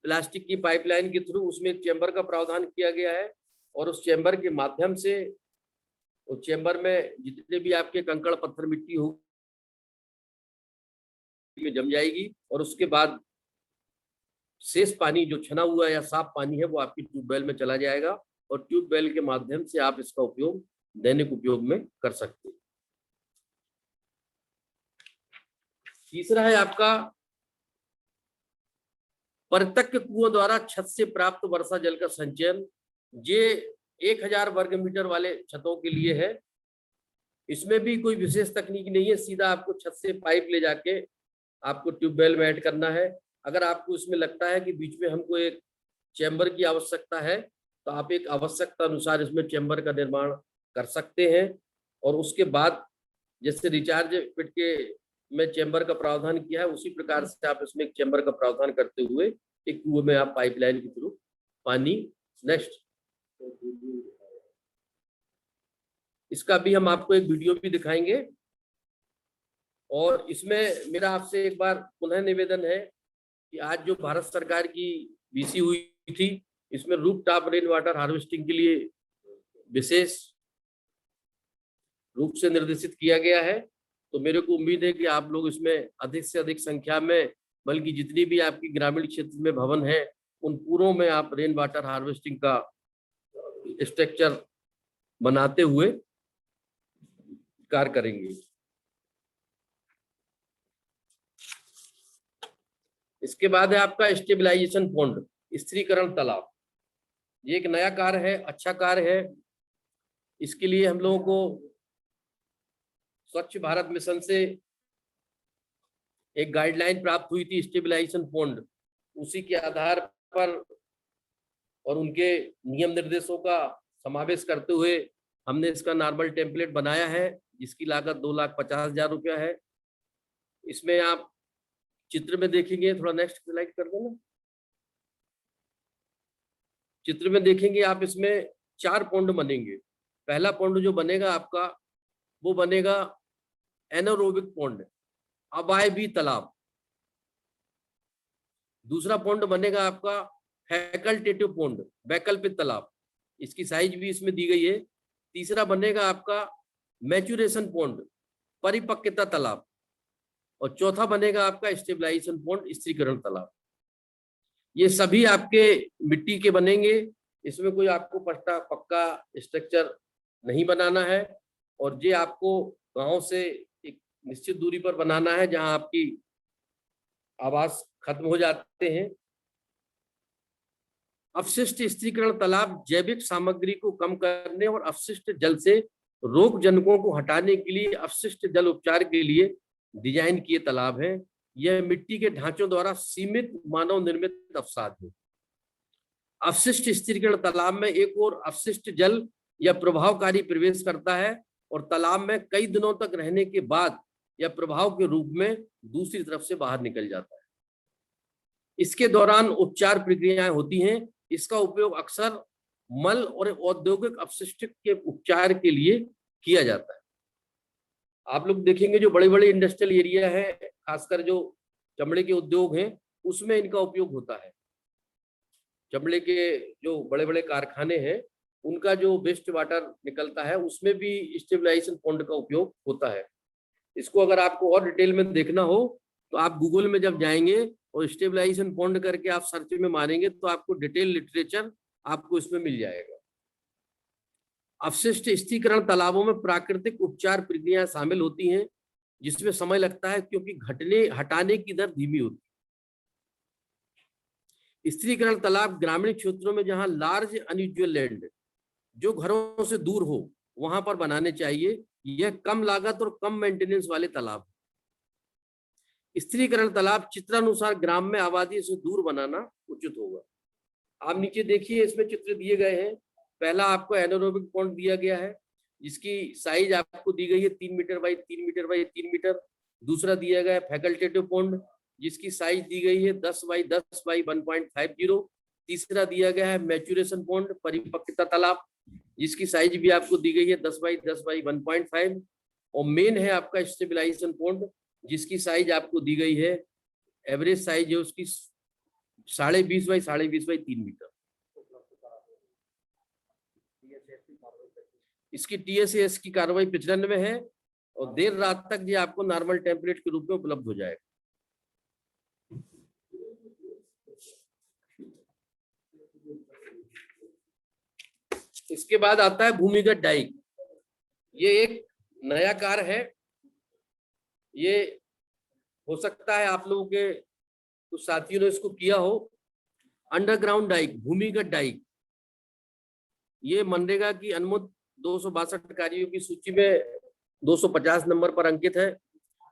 प्लास्टिक की पाइपलाइन के थ्रू, उसमें एक चेंबर का प्रावधान किया गया है और उस चेंबर के माध्यम से उस चेंबर में जितने भी आपके कंकड़ पत्थर मिट्टी हो में जम जाएगी और उसके बाद शेष पानी जो छना हुआ या साफ पानी है वो आपकी ट्यूबवेल में चला जाएगा और ट्यूबवेल के माध्यम से आप इसका उपयोग दैनिक उपयोग में कर सकते हैं। तीसरा है आपका परित्यक्त कुओं द्वारा छत से प्राप्त वर्षा जल का संचयन। ये 1000 वर्ग मीटर वाले छतों के लिए है। इसमें भी कोई विशेष तकनीक नहीं है, सीधा आपको छत से पाइप ले जाके आपको ट्यूबवेल में ऐड करना है। अगर आपको इसमें लगता है कि बीच में हमको एक चैम्बर की आवश्यकता है तो आप एक आवश्यकता अनुसार इसमें चैम्बर का निर्माण कर सकते हैं और उसके बाद जैसे रिचार्ज पिट के में चैम्बर का प्रावधान किया है उसी प्रकार से आप इसमें एक चैम्बर का प्रावधान करते हुए एक कुएं में आप पाइपलाइन के थ्रू पानी नेक्स्ट इसका भी हम आपको एक वीडियो भी दिखाएंगे। और इसमें मेरा आपसे एक बार पुनः निवेदन है कि आज जो भारत सरकार की बीसी हुई थी इसमें roof top rain water harvesting के लिए विशेष रूप से निर्देशित किया गया है। तो मेरे को उम्मीद है कि आप लोग इसमें अधिक से अधिक संख्या में, बल्कि जितनी भी आपकी ग्रामीण क्षेत्र में भवन है उन पूरों में आप रेन वाटर हार्वेस्टिंग का स्ट्रक्चर बनाते हुए कार्य करेंगे। इसके बाद है आपका स्टेबलाइजेशन पॉन्ड, स्थिरीकरण तालाब। ये एक नया कार्य है, अच्छा कार्य है। इसके लिए हम लोगों को स्वच्छ भारत मिशन से एक गाइडलाइन प्राप्त हुई थी स्टेबलाइजेशन पॉन्ड, उसी के आधार पर और उनके नियम निर्देशों का समावेश करते हुए हमने इसका नॉर्मल टेम्पलेट बनाया है जिसकी लागत 2,50,000 रुपया है। इसमें आप चित्र में देखेंगे, थोड़ा नेक्स्ट स्लाइड कर देना। चित्र में देखेंगे आप इसमें 4 पॉन्ड बनेंगे। पहला पॉन्ड जो बनेगा आपका वो बनेगा एनारोबिक पॉन्ड, अवायवीय तालाब। दूसरा पॉन्ड बनेगा आपका फैकल्टेटिव पॉन्ड, वैकल्पिक तालाब, इसकी साइज भी इसमें दी गई है। तीसरा बनेगा आपका मैच्योरेशन पॉन्ड, परिपक्वता तालाब। और चौथा बनेगा आपका स्टेबलाइजेशन पॉन्ड, स्थिरीकरण तालाब। ये सभी आपके मिट्टी के बनेंगे, इसमें कोई आपको पक्का स्ट्रक्चर नहीं बनाना है और ये आपको गांव से एक निश्चित दूरी पर बनाना है जहां आपकी आवास खत्म हो जाते हैं। अपशिष्ट स्थिरीकरण तालाब जैविक सामग्री को कम करने और अपशिष्ट जल से रोग जनकों को हटाने के लिए अपशिष्ट जल उपचार के लिए डिजाइन किए तालाब हैं। यह मिट्टी के ढांचों द्वारा सीमित मानव निर्मित अवसाद है। अपशिष्ट स्थिरीकरण तालाब में एक और अपशिष्ट जल या प्रभावकारी प्रवेश करता है और तालाब में कई दिनों तक रहने के बाद यह प्रभाव के रूप में दूसरी तरफ से बाहर निकल जाता है। इसके दौरान उपचार प्रक्रियाएं होती हैं। इसका उपयोग अक्सर मल और औद्योगिक अपशिष्ट के उपचार के लिए किया जाता है। आप लोग देखेंगे जो बड़े बड़े इंडस्ट्रियल एरिया है, खासकर जो चमड़े के उद्योग हैं, उसमें इनका उपयोग होता है। चमड़े के जो बड़े बड़े कारखाने हैं उनका जो वेस्ट वाटर निकलता है उसमें भी स्टेबलाइजेशन पॉन्ड का उपयोग होता है। इसको अगर आपको और डिटेल में देखना हो तो आप गूगल में जब जाएंगे और स्टेबलाइजेशन पॉन्ड करके आप सर्च में मारेंगे तो आपको डिटेल लिटरेचर आपको इसमें मिल जाएगा। अपशिष्ट स्थिरीकरण तालाबों में प्राकृतिक उपचार प्रक्रियाएं शामिल होती हैं, जिसमें समय लगता है क्योंकि हटाने की दर धीमी होती है। स्थिरीकरण तालाब ग्रामीण क्षेत्रों में जहां लार्ज अनयूजुअल लैंड, जो घरों से दूर हो, वहां पर बनाने चाहिए। यह कम लागत और कम मेंटेनेंस वाले तालाब। स्थिरीकरण तालाब चित्रानुसार ग्राम में आबादी से दूर बनाना उचित होगा। आप नीचे देखिए, इसमें चित्र दिए गए हैं। पहला आपको एनारोबिक पॉन्ड दिया गया है, जिसकी साइज आपको दी गई है 3 metre by 3 metre by 3 metre. दूसरा दिया गया है फैकल्टेटिव पॉन्ड, जिसकी साइज दी गई है 10 बाई 10 बाई 1.50। तीसरा दिया गया है मैच्योरेशन पॉन्ड, परिपक्वता तालाब, जिसकी साइज भी आपको दी गई है 10 बाई 10 बाई 1.5। और मेन है आपका स्टेबलाइजेशन पॉन्ड, जिसकी साइज आपको दी गई है, एवरेज साइज है उसकी 20.5 बाई 20.5 बाई 3 मीटर। इसकी TSAS की कार्रवाई 95 है और देर रात तक ये आपको नॉर्मल टेम्पलेट के रूप में उपलब्ध हो जाएगा। इसके बाद आता है भूमिगत डाइक। ये एक नया कार्य है। ये हो सकता है आप लोगों के कुछ साथियों ने इसको किया हो। अंडरग्राउंड डाइक, भूमिगत डाइक, ये मनरेगा की अनुमोदित 262 कार्यों की सूची में 250 नंबर पर अंकित है।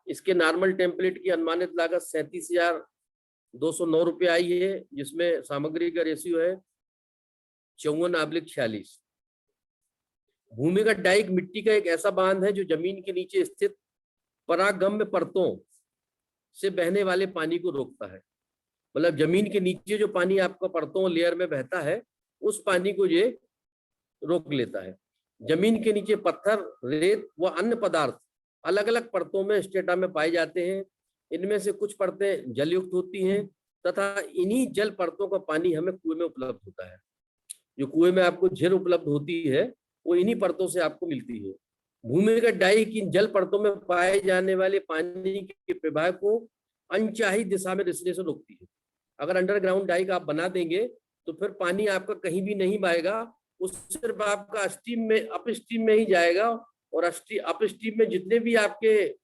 इसके नॉर्मल टेम्पलेट की अनुमानित लागत 37,209 रुपये आई है, जिसमें सामग्री का रेशियो है 54/46। भूमिगत डाइक मिट्टी का एक ऐसा बांध है जो जमीन के नीचे स्थित परागम्य परतों से बहने वाले पानी को रोकता है। मतलब जमीन के नीचे जो पानी आपका परतों लेयर में बहता है, उस पानी को ये रोक लेता है। जमीन के नीचे पत्थर, रेत व अन्य पदार्थ अलग अलग परतों में स्ट्रेटा में पाए जाते हैं। इनमें से कुछ परतें जलयुक्त होती हैं तथा इन्हीं जल परतों का पानी हमें कुएं में उपलब्ध होता है। जो कुएं में आपको झील उपलब्ध होती है, वो इन्हीं परतों से आपको मिलती है। भूमिगत डाइक इन जल परतों में पाए जाने वाले पानी के प्रवाह को अनचाही दिशा में रिसने से रोकती है। अगर अंडरग्राउंड डाइक आप बना देंगे तो फिर पानी आपका कहीं भी नहीं बहेगा, उस सिर्फ आपका स्ट्रीम में, अपस्ट्रीम में ही जाएगा। और अपस्ट्रीम में जितने भी आपके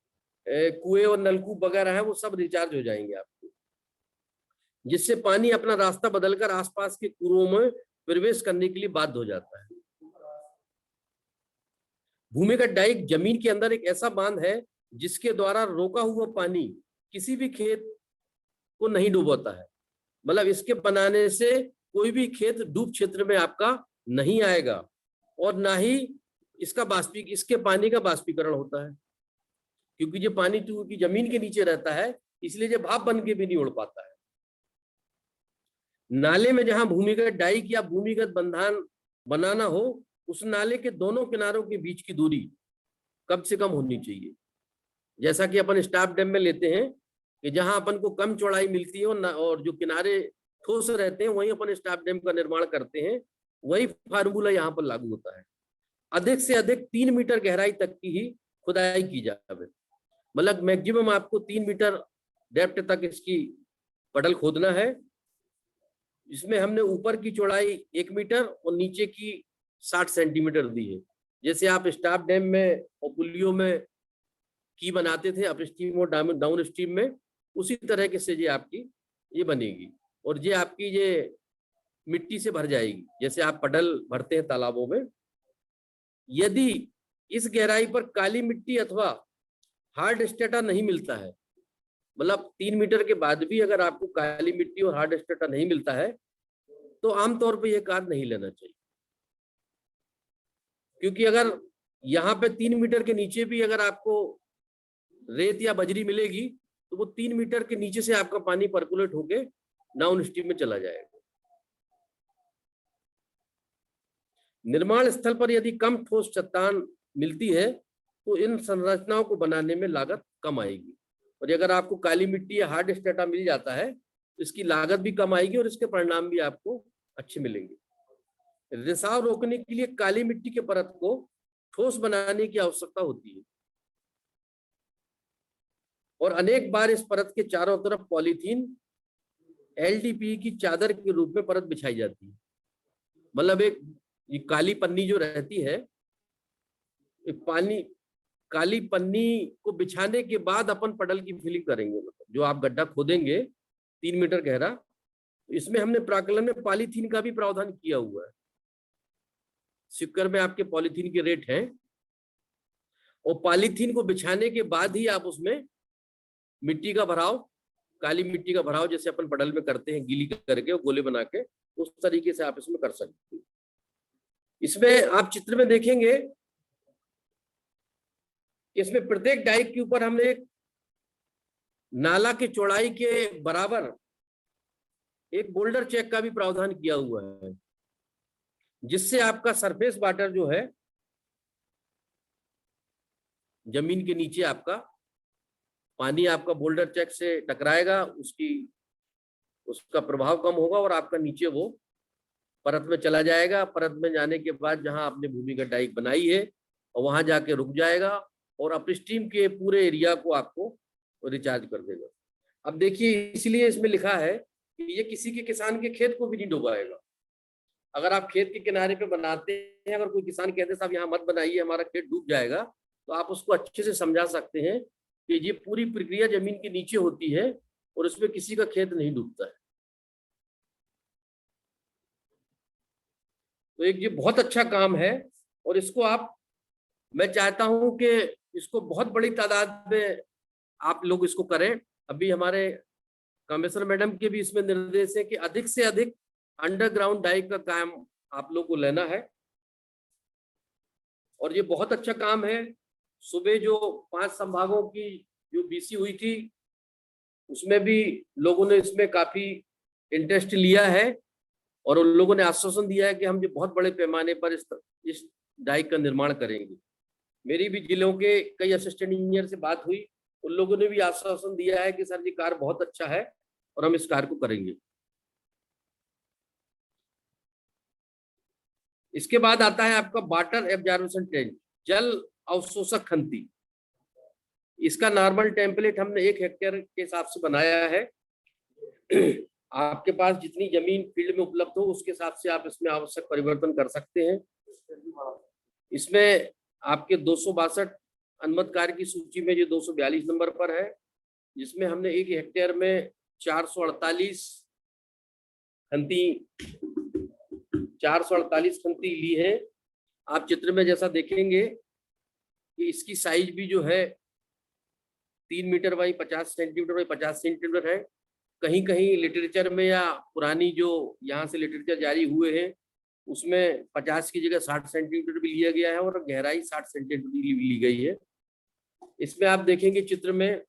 कुएं और नलकूप वगैरह है, वो सब रिचार्ज हो जाएंगे आपको, जिससे पानी अपना रास्ता बदलकर आसपास के कुओं में प्रवेश करने के लिए बाध्य हो जाता है। भूमिगत डाइक जमीन के अंदर एक ऐसा बांध है जिसके द्वारा रोका हुआ पानी किसी भी खेत को नहीं डुबोता है। मतलब इसके बनाने से कोई भी खेत डूब क्षेत्र में आपका नहीं आएगा और ना ही इसके पानी का बाष्पीकरण होता है, क्योंकि जो पानी की जमीन के नीचे रहता है, इसलिए जो भाप बन के भी नहीं उड़ पाता है। नाले में जहां भूमिगत डाइक या भूमिगत बंधान बनाना हो, उस नाले के दोनों किनारों के बीच की दूरी कम से कम होनी चाहिए। जैसा कि अपन स्टाफ डैम में लेते हैं कि जहां अपन को कम चौड़ाई मिलती है और जो किनारे ठोस रहते हैं, वहीं अपन स्टाफ डैम का निर्माण करते हैं। वही फार्मूला यहाँ पर लागू होता है। अधिक से अधिक 3 मीटर गहराई तक की ही खुदाई की जाए। मतलब मैक्सिमम आपको 3 मीटर डेप्थ तक इसकी पडल खोदना है। इसमें हमने ऊपर की चौड़ाई 1 मीटर और नीचे की 60 सेंटीमीटर दी है। जैसे आप स्टाफ डैम में और पुलियों में की बनाते थे अपस्ट्रीम और डाउन स्ट्रीम में, उसी तरह के से ये आपकी ये बनेगी। और ये आपकी ये मिट्टी से भर जाएगी, जैसे आप पडल भरते हैं तालाबों में। यदि इस गहराई पर काली मिट्टी अथवा हार्ड स्ट्रेटा नहीं मिलता है, मतलब 3 मीटर के बाद भी अगर आपको काली मिट्टी और हार्ड स्ट्रेटा नहीं मिलता है, तो आमतौर पर यह कार्य नहीं लेना चाहिए। क्योंकि अगर यहाँ पे 3 मीटर के नीचे भी अगर आपको रेत या बजरी मिलेगी, तो वो 3 मीटर के नीचे से आपका पानी परकुलेट होके डाउन स्ट्रीम में चला जाएगा। निर्माण स्थल पर यदि कम ठोस चट्टान मिलती है, तो इन संरचनाओं को बनाने में लागत कम आएगी। और अगर आपको काली मिट्टी या हार्ड स्ट्रेटा मिल जाता है, तो इसकी लागत भी कम आएगी और इसके परिणाम भी आपको अच्छे मिलेंगे। रिसाव रोकने के लिए काली मिट्टी के परत को ठोस बनाने की आवश्यकता होती है और अनेक बार इस परत के चारों तरफ पॉलीथीन LDPE की चादर के रूप में परत बिछाई जाती है। मतलब एक ये काली पन्नी जो रहती है, काली पन्नी को बिछाने के बाद अपन पडल की फिलिंग करेंगे। मतलब जो आप गड्ढा खोदेंगे 3 मीटर गहरा, इसमें हमने प्राकलन में पॉलीथीन का भी प्रावधान किया हुआ है। सिक्कर में आपके पॉलीथीन के रेट हैं, और पॉलीथीन को बिछाने के बाद ही आप उसमें मिट्टी का भराव, काली मिट्टी का भराव जैसे अपन पडल में करते हैं गीली करके और गोले बना के, उस तरीके से आप इसमें कर सकते हैं। इसमें आप चित्र में देखेंगे, इसमें प्रत्येक डाइक के ऊपर हमने एक नाला की चौड़ाई के बराबर एक बोल्डर चेक का भी प्रावधान किया हुआ है, जिससे आपका सरफेस वाटर जो है जमीन के नीचे आपका पानी आपका बोल्डर चेक से टकराएगा, उसका प्रभाव कम होगा और आपका नीचे वो परत में चला जाएगा। परत में जाने के बाद जहां आपने भूमिगत डाइक बनाई है और वहां जाके रुक जाएगा और अपस्ट्रीम के पूरे एरिया को आपको रिचार्ज कर देगा। अब देखिए, इसलिए इसमें लिखा है कि ये किसी के किसान के खेत को भी नहीं डुबाएगा। अगर आप खेत के किनारे पे बनाते हैं, अगर कोई किसान कहते हैं साहब यहाँ मत बनाइए हमारा खेत डूब जाएगा, तो आप उसको अच्छे से समझा सकते हैं कि ये पूरी प्रक्रिया जमीन के नीचे होती है और उसमें किसी का खेत नहीं डूबता है। तो एक ये बहुत अच्छा काम है, और इसको मैं चाहता हूं कि इसको बहुत बड़ी तादाद में आप लोग इसको करें। अभी हमारे कमिश्नर मैडम के भी इसमें निर्देश है कि अधिक से अधिक अंडरग्राउंड डाइक का काम आप लोग को लेना है, और ये बहुत अच्छा काम है। सुबह जो 5 संभागों की जो बीसी हुई थी, उसमें भी लोगों ने इसमें काफी इंटरेस्ट लिया है, और उन लोगों ने आश्वासन दिया है कि हम जो बहुत बड़े पैमाने पर इस डाइक का निर्माण करेंगे। मेरी भी जिलों के कई असिस्टेंट इंजीनियर से बात हुई, उन लोगों ने भी आश्वासन दिया है कि सर जी कार्य बहुत अच्छा है और हम इस कार्य को करेंगे। इसके बाद आता है आपका वाटर एब्जॉर्प्शन टैंक, जल अवशोषक खंती। इसका नॉर्मल टेम्पलेट हमने 1 हेक्टेयर के हिसाब से बनाया है। आपके पास जितनी जमीन फील्ड में उपलब्ध हो उसके हिसाब से आप इसमें आवश्यक परिवर्तन कर सकते हैं। इसमें आपके 262 अनुमत कार्य की सूची में ये 242 नंबर पर है, जिसमें हमने 1 हेक्टेयर में 448 खंती ली है। आप चित्र में जैसा देखेंगे कि इसकी साइज भी जो है 3 metre by 50 centimetre by 50 centimetre है। कहीं कहीं लिटरेचर में या पुरानी जो यहाँ से लिटरेचर जारी हुए हैं उसमें 50 की जगह 60 सेंटीमीटर भी लिया गया है, और गहराई 60 सेंटीमीटर भी ली गई है। इसमें आप देखेंगे चित्र में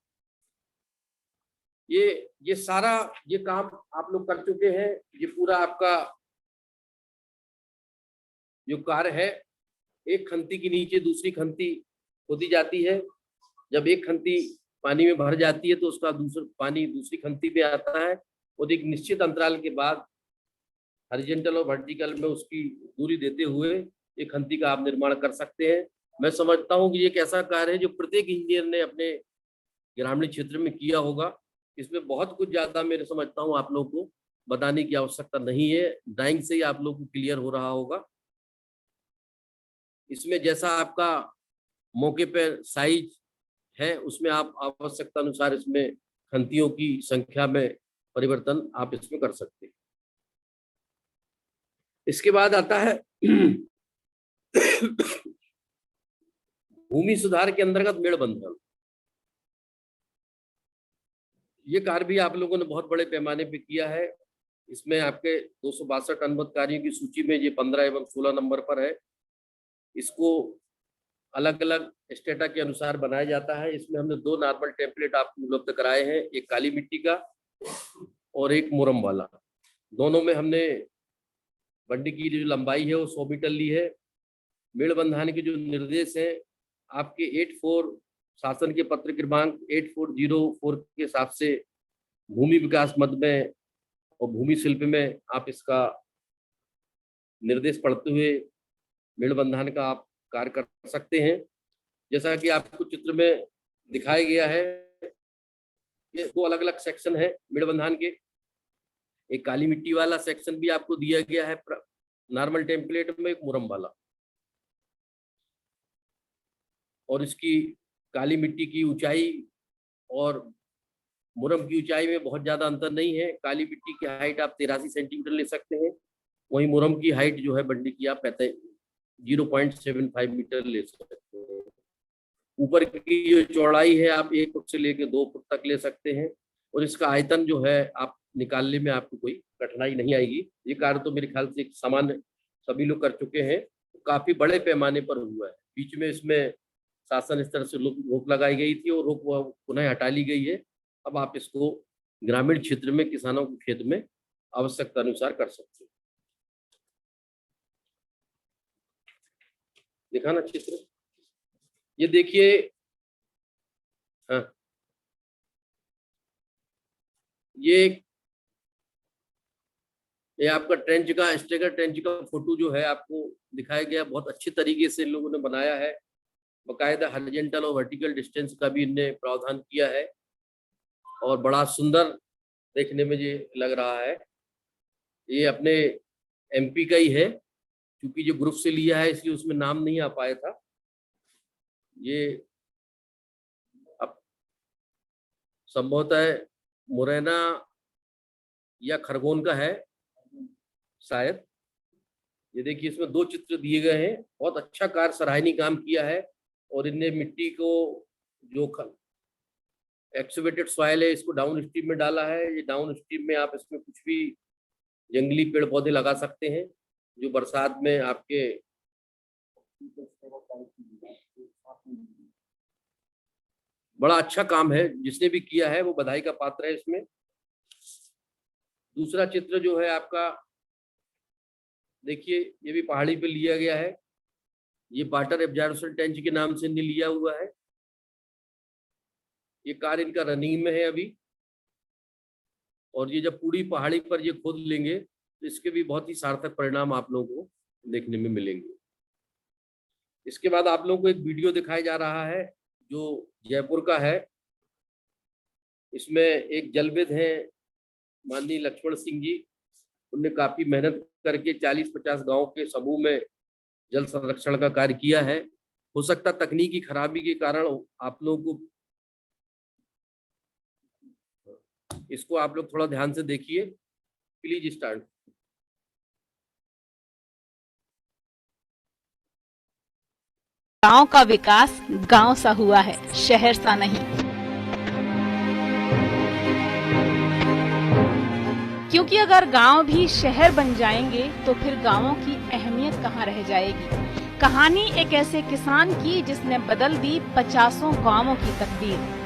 ये सारा ये काम आप लोग कर चुके हैं। ये पूरा आपका जो कार्य है, एक खंती के नीचे दूसरी खंती होती जाती है। जब एक खंती पानी में भर जाती है तो उसका पानी दूसरी खंती पे आता है, और एक निश्चित अंतराल के बाद हॉरिजॉन्टल और वर्टिकल में उसकी दूरी देते हुए एक खंती का आप निर्माण कर सकते हैं। मैं समझता हूं कि ये एक ऐसा कार्य है जो प्रत्येक इंजीनियर ने अपने ग्रामीण क्षेत्र में किया होगा। इसमें बहुत कुछ ज्यादा मेरे समझता हूँ आप लोगों को बताने की आवश्यकता नहीं है, ड्राइंग से ही आप लोग को क्लियर हो रहा होगा। इसमें जैसा आपका मौके पर साइज है उसमें आप आवश्यकता अनुसार इसमें खंतियों की संख्या में परिवर्तन आप इसमें कर सकते हैं। इसके बाद आता है भूमि सुधार के अंतर्गत मेड़बंधन। ये कार्य भी आप लोगों ने बहुत बड़े पैमाने पे किया है। इसमें आपके 262 अनुमत कार्यों की सूची में ये 15 एवं 16 नंबर पर है। इसको अलग अलग स्टेटा के अनुसार बनाया जाता है। इसमें हमने 2 नॉर्मल टेम्पलेट आपको उपलब्ध कराए हैं, एक काली मिट्टी का और एक मोरम वाला। दोनों में हमने बंडी की जो लंबाई है वो 100 मीटर ली है। मेड़ बंधाने के जो निर्देश हैं आपके 84 शासन के पत्र क्रमांक 8404 के हिसाब से भूमि विकास मद में और भूमि शिल्प में आप इसका निर्देश पढ़ते हुए मेड़ बंधान का आप कार्य कर सकते हैं। जैसा कि आपको चित्र में दिखाया गया है, ये 2 अलग अलग सेक्शन है मेड़ बंधान के। एक काली मिट्टी वाला सेक्शन भी आपको दिया गया है नॉर्मल टेम्पलेट में एक मुरम वाला। और इसकी काली मिट्टी की ऊंचाई और मुरम की ऊंचाई में बहुत ज्यादा अंतर नहीं है। काली मिट्टी की हाइट आप 83 सेंटीमीटर ले सकते हैं, वहीं मुरम की हाइट जो है बंडी की आप 0.75 मीटर ले सकते हैं। ऊपर की जो चौड़ाई है आप 1 फुट से लेकर 2 फुट तक ले सकते हैं, और इसका आयतन जो है आप निकालने में आपको कोई कठिनाई नहीं आएगी। ये कार्य तो मेरे ख्याल से एक सामान्य सभी लोग कर चुके हैं, काफी बड़े पैमाने पर हुआ है। बीच में इसमें शासन स्तर से रोक लगाई गई थी और रोक पुनः हटा ली गई है। अब आप इसको ग्रामीण क्षेत्र में किसानों के खेत में आवश्यकता अनुसार कर सकते हैं। देखा ना चित्र, ये देखिए। हाँ, ये आपका ट्रेंच का स्टेगर ट्रेंच का फोटो जो है आपको दिखाया गया, बहुत अच्छे तरीके से इन लोगों ने बनाया है। बकायदा हॉरिजॉन्टल और वर्टिकल डिस्टेंस का भी इनने प्रावधान किया है और बड़ा सुंदर देखने में ये लग रहा है। ये अपने एमपी का ही है, क्योंकि जो ग्रुप से लिया है इसलिए उसमें नाम नहीं आ पाया था। ये अब संभवतः मुरैना या खरगोन का है शायद। ये देखिए, इसमें 2 चित्र दिए गए हैं। बहुत अच्छा कार्य, सराहनीय काम किया है। और इनने मिट्टी को जो एक्सकेवेटेड सॉइल है इसको डाउन स्ट्रीम में डाला है। ये डाउन स्ट्रीम में आप इसमें कुछ भी जंगली पेड़ पौधे लगा सकते हैं जो बरसात में आपके बड़ा अच्छा काम है। जिसने भी किया है वो बधाई का पात्र है। इसमें दूसरा चित्र जो है आपका देखिए, ये भी पहाड़ी पे लिया गया है। ये वाटर एब्जॉर्प्शन टैंक के नाम से लिया हुआ है। ये कार्य इनका रनिंग में है अभी, और ये जब पूरी पहाड़ी पर ये खोद लेंगे तो इसके भी बहुत ही सार्थक परिणाम आप लोगों को देखने में मिलेंगे। इसके बाद आप लोगों को एक वीडियो दिखाया जा रहा है जो जयपुर का है। इसमें एक जलविद है माननीय लक्ष्मण सिंह जी। उनने काफी मेहनत करके 40-50 गांव के समूह में जल संरक्षण का कार्य किया है। हो सकता तकनीकी खराबी के कारण आप लोगों को इसको आप लोग थोड़ा ध्यान से देखिए। Please start. गांव का विकास गांव सा हुआ है, शहर सा नहीं। क्योंकि अगर गांव भी शहर बन जाएंगे तो फिर गांवों की अहमियत कहाँ रह जाएगी। कहानी एक ऐसे किसान की जिसने बदल दी 50 गांवों की तकदीर।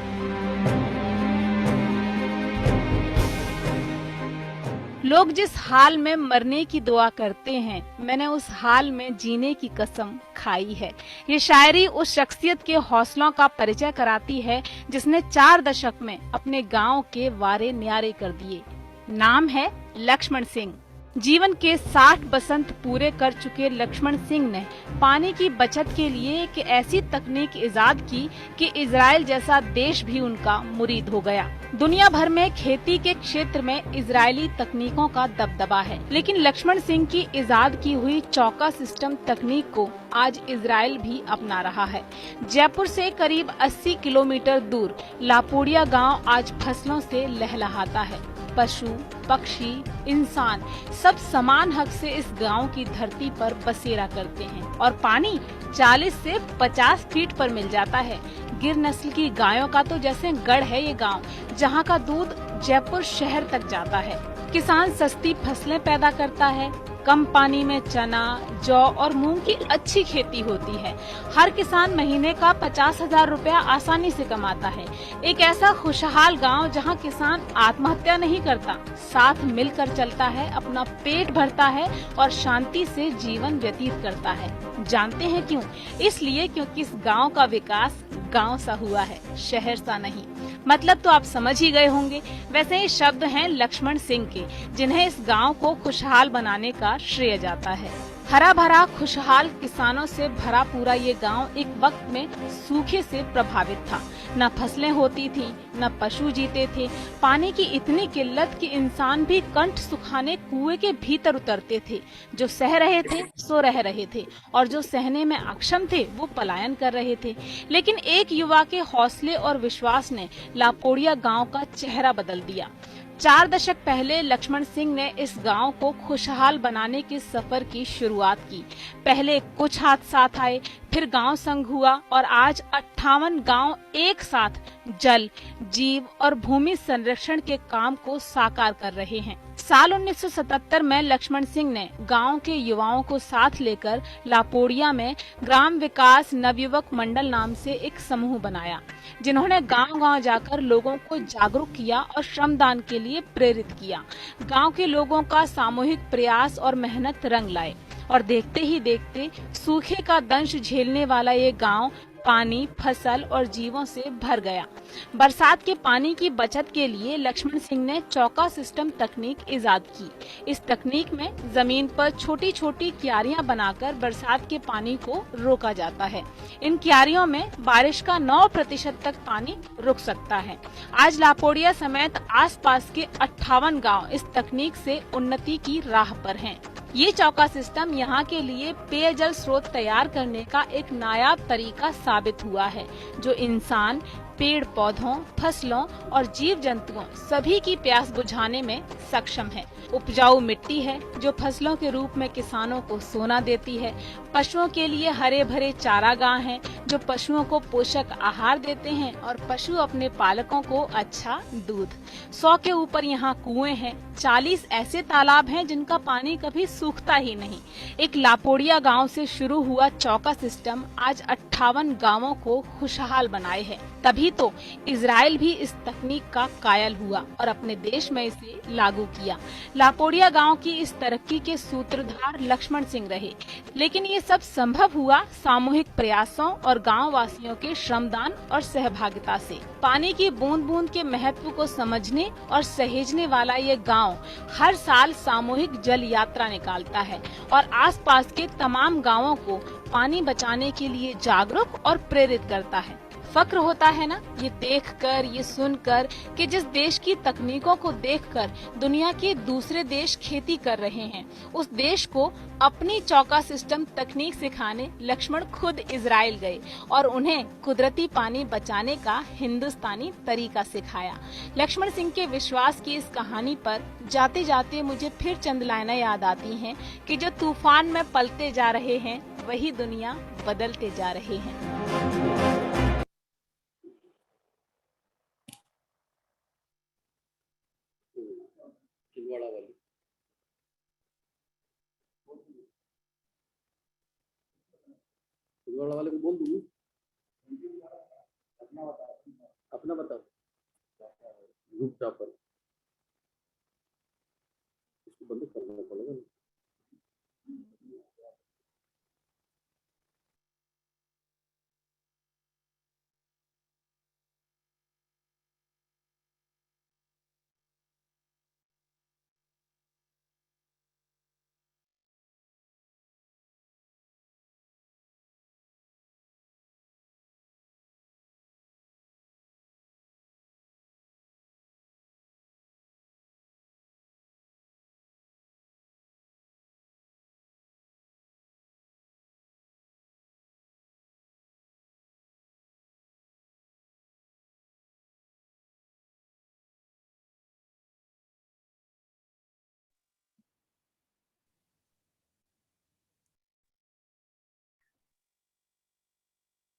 लोग जिस हाल में मरने की दुआ करते हैं, मैंने उस हाल में जीने की कसम खाई है। ये शायरी उस शख्सियत के हौसलों का परिचय कराती है जिसने 4 दशक में अपने गांव के वारे न्यारे कर दिए। नाम है लक्ष्मण सिंह। जीवन के 60 बसंत पूरे कर चुके लक्ष्मण सिंह ने पानी की बचत के लिए एक ऐसी तकनीक इजाद की कि इजराइल जैसा देश भी उनका मुरीद हो गया। दुनिया भर में खेती के क्षेत्र में इजरायली तकनीकों का दबदबा है, लेकिन लक्ष्मण सिंह की इजाद की हुई चौका सिस्टम तकनीक को आज इजराइल भी अपना रहा है। जयपुर से करीब 80 किलोमीटर दूर लापोड़िया गांव आज फसलों से लहलहाता है। पशु, पक्षी, इंसान सब समान हक से इस गांव की धरती पर बसेरा करते हैं और पानी 40 से 50 फीट पर मिल जाता है। गिर नस्ल की गायों का तो जैसे गढ़ है ये गांव, जहां का दूध जयपुर शहर तक जाता है। किसान सस्ती फसलें पैदा करता है। कम पानी में चना, जौ और मूंग की अच्छी खेती होती है। हर किसान महीने का 50,000 रुपया आसानी से कमाता है। एक ऐसा खुशहाल गांव जहां किसान आत्महत्या नहीं करता, साथ मिलकर चलता है, अपना पेट भरता है और शांति से जीवन व्यतीत करता है। जानते हैं क्यों? इसलिए क्योंकि इस गांव का विकास गांव सा हुआ है, शहर सा नहीं। मतलब तो आप समझ ही गए होंगे। वैसे ये शब्द हैं लक्ष्मण सिंह के, जिन्हें इस गांव को खुशहाल बनाने का श्रेय जाता है। हरा भरा खुशहाल किसानों से भरा पूरा ये गांव एक वक्त में सूखे से प्रभावित था। न फसलें होती थी, न पशु जीते थे। पानी की इतनी किल्लत कि इंसान भी कंठ सुखाने कुएं के भीतर उतरते थे। जो सह रहे थे सो रह रहे थे और जो सहने में अक्षम थे वो पलायन कर रहे थे। लेकिन एक युवा के हौसले और विश्वास ने लापोड़िया गांव का चेहरा बदल दिया। 4 दशक पहले लक्ष्मण सिंह ने इस गांव को खुशहाल बनाने के सफर की शुरुआत की। पहले कुछ हादसात आए, फिर गांव संग हुआ और आज 58 गांव एक साथ जल, जीव और भूमि संरक्षण के काम को साकार कर रहे हैं। साल 1977 में लक्ष्मण सिंह ने गांव के युवाओं को साथ लेकर लापोड़िया में ग्राम विकास नवयुवक मंडल नाम से एक समूह बनाया, जिन्होंने गांव-गांव जाकर लोगों को जागरूक किया और श्रमदान के लिए प्रेरित किया। गांव के लोगों का सामूहिक प्रयास और मेहनत रंग लाए और देखते ही देखते सूखे का दंश झेलने वाला ये गांव पानी, फसल और जीवों से भर गया। बरसात के पानी की बचत के लिए लक्ष्मण सिंह ने चौका सिस्टम तकनीक इजाद की। इस तकनीक में जमीन पर छोटी छोटी क्यारियां बनाकर बरसात के पानी को रोका जाता है। इन क्यारियों में बारिश का 9% तक पानी रुक सकता है। आज लापोड़िया समेत आसपास के 58 गांव इस तकनीक से उन्नति की राह पर हैं। ये चौका सिस्टम यहाँ के लिए पेयजल स्रोत तैयार करने का एक नायाब तरीका साबित हुआ है, जो इंसान, पेड़ पौधों, फसलों और जीव जंतुओं सभी की प्यास बुझाने में सक्षम है। उपजाऊ मिट्टी है जो फसलों के रूप में किसानों को सोना देती है। पशुओं के लिए हरे भरे चारागाह हैं जो पशुओं को पोषक आहार देते हैं और पशु अपने पालकों को अच्छा दूध। 100 के ऊपर यहाँ कुएं हैं। 40 ऐसे तालाब हैं जिनका पानी कभी सूखता ही नहीं। एक लापोड़िया गांव से शुरू हुआ चौका सिस्टम आज 58 गांवों को खुशहाल बनाए है। तभी तो इजराइल भी इस तकनीक का कायल हुआ और अपने देश में इसे लागू किया। लापोड़िया गांव की इस तरक्की के सूत्रधार लक्ष्मण सिंह रहे, लेकिन ये सब संभव हुआ सामूहिक प्रयासों और गांव वासियों के श्रमदान और सहभागिता से। पानी की बूंद बूंद के महत्व को समझने और सहेजने वाला ये गांव हर साल सामूहिक जल यात्रा निकालता है और आसपास के तमाम गांवों को पानी बचाने के लिए जागरूक और प्रेरित करता है। फक्र होता है ना ये देखकर, ये सुनकर कि जिस देश की तकनीकों को देखकर दुनिया के दूसरे देश खेती कर रहे हैं, उस देश को अपनी चौका सिस्टम तकनीक सिखाने लक्ष्मण खुद इजराइल गए और उन्हें कुदरती पानी बचाने का हिंदुस्तानी तरीका सिखाया। लक्ष्मण सिंह के विश्वास की इस कहानी पर जाते जाते मुझे फिर चंद लाइनें याद आती हैं कि जो तूफान में पलते जा रहे हैं वही दुनिया बदलते जा रहे हैं। छिंदवाड़ा वाली छिंदवाड़ा वाले को बोल दूंगी। अपना बताओ। ग्रुप टॉपर इसको बंद करना पड़ेगा।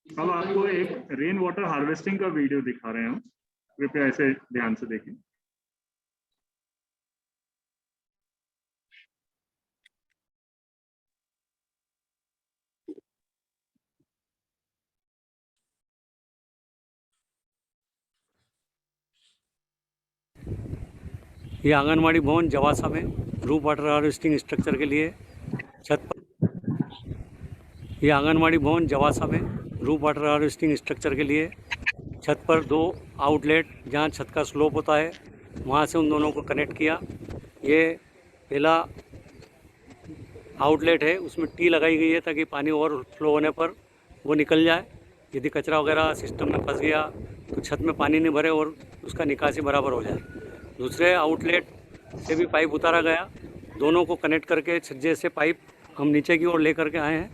अब आपको एक रेन वाटर हार्वेस्टिंग का वीडियो दिखा रहे हैं हम, कृपया ऐसे ध्यान से देखें। ये आंगनवाड़ी भवन जवासा में ग्रुप वाटर हार्वेस्टिंग स्ट्रक्चर के लिए छत पर ये आंगनवाड़ी भवन जवासा में ग्रुप वाटर हार्वेस्टिंग स्ट्रक्चर के लिए छत पर 2 आउटलेट जहाँ छत का स्लोप होता है वहाँ से उन दोनों को कनेक्ट किया। ये पहला आउटलेट है उसमें टी लगाई गई है ताकि पानी ओवरफ्लो होने पर वो निकल जाए। यदि कचरा वगैरह सिस्टम में फंस गया तो छत में पानी नहीं भरे और उसका निकासी बराबर हो जाए। दूसरे आउटलेट से भी पाइप उतारा गया, दोनों को कनेक्ट करके छज्जे से पाइप हम नीचे की ओर ले करके आए हैं।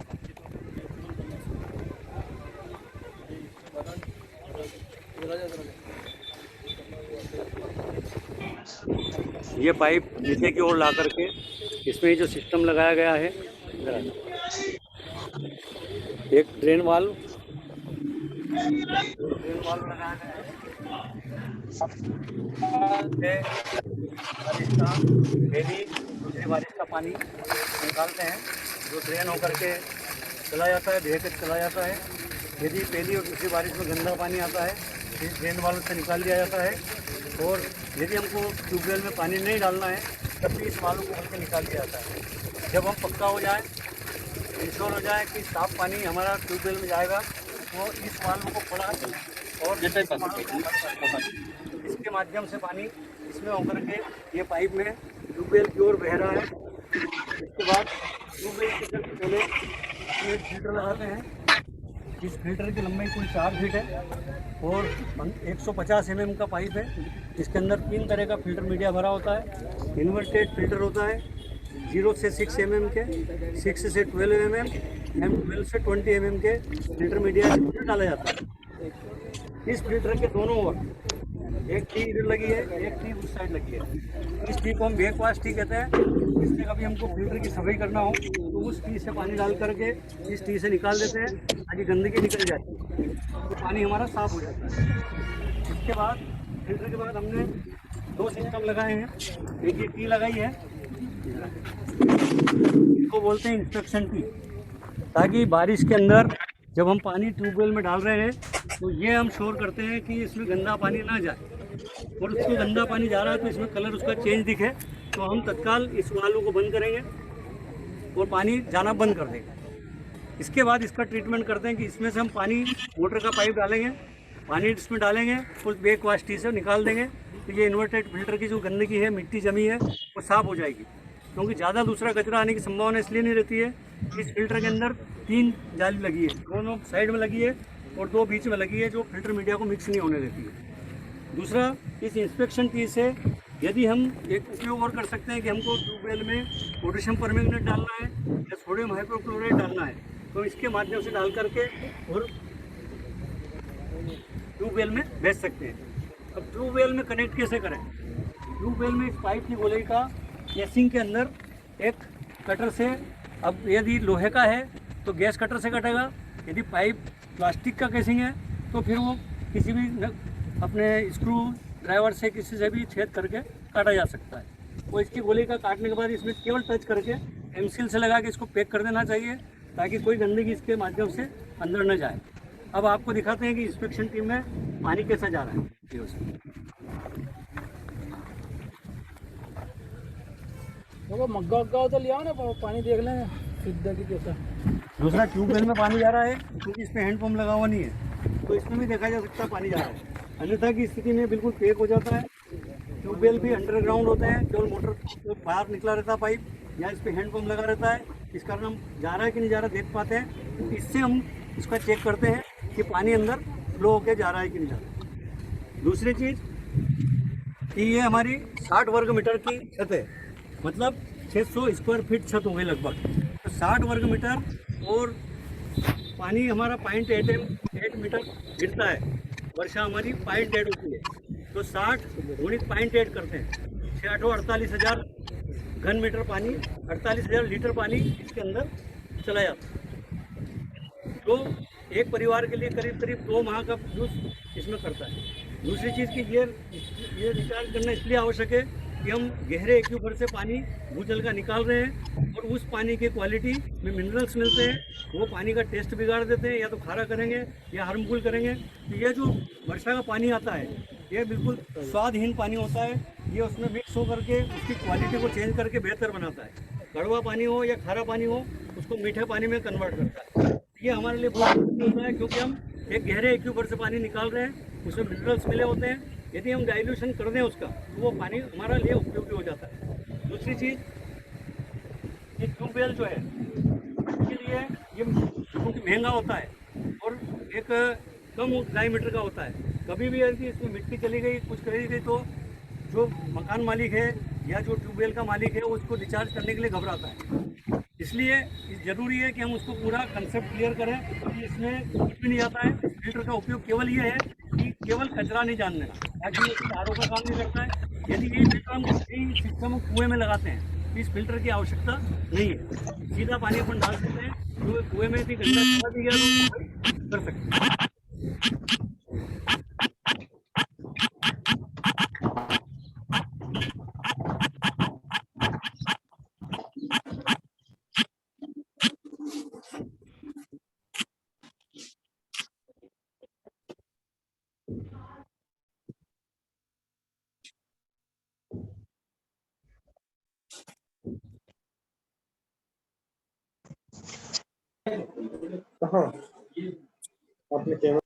ये पाइप नीचे की ओर ला करके इसमें जो सिस्टम लगाया गया है, एक ड्रेन वाल्व लगाया गया है, दूसरी बारिश का पानी निकालते हैं जो ड्रेन होकर के चला जाता है, बह के चला जाता है। यदि पहली और दूसरी बारिश में गंदा पानी आता है इस ड्रेन वाल्व से निकाल दिया जाता है। और यदि हमको ट्यूबवेल में पानी नहीं डालना है तब भी इस वाल्व को खोल के निकाल दिया जाता है। जब हम पक्का हो जाए, इंश्योर हो जाए कि साफ पानी हमारा ट्यूबवेल में जाएगा तो इस वाल्व को खोला और इसके माध्यम से पानी इसमें होकर के ये पाइप में ट्यूबवेल की ओर बह रहा है। इसके बाद ट्यूबवेल के पहले एक फिल्टर लगाते हैं। इस फिल्टर की लंबाई कुल 4 फीट है और 150 mm का पाइप है। इसके अंदर 3 तरह का फिल्टर मीडिया भरा होता है। इन्वर्टेड फिल्टर होता है 0 से 6 mm के, 6 से 12 mm, 12 से 20 mm के फिल्टर मीडिया डाला जाता है। इस फिल्टर के दोनों ओर एक टी इधर लगी है, एक टी उस साइड लगी है। इस टी को हम बैक वाश टी कहते हैं। इसमें कभी हमको फिल्टर की सफाई करना हो तो उस टी से पानी डाल करके इस टी से निकाल देते हैं ताकि गंदगी निकल जाती है, तो पानी हमारा साफ हो जाता है। इसके बाद फिल्टर के बाद हमने 2 सिस्टम लगाए हैं। एक ये टी लगाई है, इसको बोलते हैं इंस्पेक्शन टी, ताकि बारिश के अंदर जब हम पानी ट्यूबवेल में डाल रहे हैं तो ये हम श्योर करते हैं कि इसमें गंदा पानी ना जाए, और उसको गंदा पानी जा रहा है तो इसमें कलर उसका चेंज दिखे तो हम तत्काल इस वाल्व को बंद करेंगे और पानी जाना बंद कर देंगे। इसके बाद इसका ट्रीटमेंट करते हैं कि इसमें से हम पानी मोटर का पाइप डालेंगे, पानी इसमें डालेंगे और बैक वाश टी से निकाल देंगे तो ये इन्वर्टेड फिल्टर की जो गंदगी है, मिट्टी जमी है, वो साफ़ हो जाएगी। क्योंकि ज़्यादा दूसरा कचरा आने की संभावना इसलिए नहीं रहती है, इस फिल्टर के अंदर 3 जाली लगी है, दोनों साइड में लगी है और 2 बीच में लगी है जो फिल्टर मीडिया को मिक्स नहीं होने देती है। दूसरा, इस इंस्पेक्शन टी से यदि हम एक उपयोग और कर सकते हैं कि हमको ट्यूबवेल में पोटेशियम परमैंगनेट डालना है या सोडियम हाइपोक्लोराइड डालना है तो इसके माध्यम से डाल करके और ट्यूबवेल में भेज सकते हैं। अब ट्यूबवेल में कनेक्ट कैसे करें? ट्यूबवेल में इस पाइप की गोलाई का केसिंग के अंदर एक कटर से, अब यदि लोहे का है तो गैस कटर से कटेगा, यदि पाइप प्लास्टिक का केसिंग है तो फिर वो किसी भी अपने स्क्रू ड्राइवर से किसी से भी छेद करके काटा जा सकता है। वो इसकी गोली का काटने के बाद इसमें केवल टच करके एमसील से लगा के इसको पैक कर देना चाहिए ताकि कोई गंदगी इसके माध्यम से अंदर न जाए। अब आपको दिखाते हैं कि इंस्पेक्शन टीम में पानी कैसा जा रहा है। वो मग्गा तो लिया ना, पानी देख लें सीधा की कैसा। दूसरा, ट्यूबवेल में पानी जा रहा है क्योंकि इसमें हैंडपम्प लगा हुआ नहीं है तो इसमें भी देखा जा सकता है पानी जा रहा है। अन्यथा की स्थिति में बिल्कुल पैक हो जाता है। ट्यूबवेल भी अंडरग्राउंड होते हैं, केवल मोटर तो बाहर निकला रहता है पाइप, या इस पर हैंडपम्प लगा रहता है। इस कारण हम जा रहा है कि नहीं जा रहा देख पाते हैं, तो इससे हम इसका चेक करते हैं कि पानी अंदर फ्लो होकर जा रहा है कि नहीं जा रहा। दूसरी चीज़ कि ये हमारी 60 वर्ग मीटर की छत है, मतलब 600 स्क्वायर फीट छत हो गई लगभग। तो 60 वर्ग मीटर और पानी हमारा 0.8 मीटर गिरता है। वर्षा हमारी 0.8 होती है तो 60 गुणित 0.8 करते हैं, 48,000 घन मीटर पानी, 48,000 लीटर पानी इसके अंदर चला जाता है। तो एक परिवार के लिए करीब करीब 2 माह का यूज़ इसमें करता है। दूसरी चीज़ कि ये रिचार्ज करना इसलिए आवश्यक है कि हम गहरे एक्यूफर से पानी भूजल का निकाल रहे हैं और उस पानी की क्वालिटी में मिनरल्स मिलते हैं, वो पानी का टेस्ट बिगाड़ देते हैं, या तो खारा करेंगे या हार्मफुल करेंगे। तो ये जो वर्षा का पानी आता है ये बिल्कुल स्वादहीन पानी होता है, ये उसमें मिक्स होकर के उसकी क्वालिटी को चेंज करके बेहतर बनाता है। कड़वा पानी हो या खारा पानी हो उसको मीठे पानी में कन्वर्ट करता है। ये हमारे लिए बहुत जरूरी होता है क्योंकि हम एक गहरे एक्यूफर से पानी निकाल रहे हैं, उसमें मिनरल्स मिले होते हैं। यदि हम डाइल्यूशन कर दें उसका तो वो पानी हमारे लिए उपयोगी हो जाता है। दूसरी चीज़ ये ट्यूबवेल जो है इसके लिए ये क्योंकि महंगा होता है और एक कम डायमीटर का होता है। कभी भी यदि इसमें मिट्टी चली गई, कुछ करी गई, तो जो मकान मालिक है या जो ट्यूबवेल का मालिक है उसको रिचार्ज करने के लिए घबराता है। इसलिए ज़रूरी है कि हम उसको पूरा कंसेप्ट क्लियर करें कि इसमें कुछ भी नहीं आता है। इस फिल्टर का उपयोग केवल ये है कि केवल कचरा नहीं जान देना, ताकि ये आरओ का काम नहीं करता है। यदि यही फिल्टर हम यही सिस्टम कुएँ में लगाते हैं तो इस फिल्टर की आवश्यकता नहीं है, सीधा पानी अपन डाल सकते हैं। तो कुएँ में भी गंदा चला भी गया तो कर सकते हैं। अपने टेबल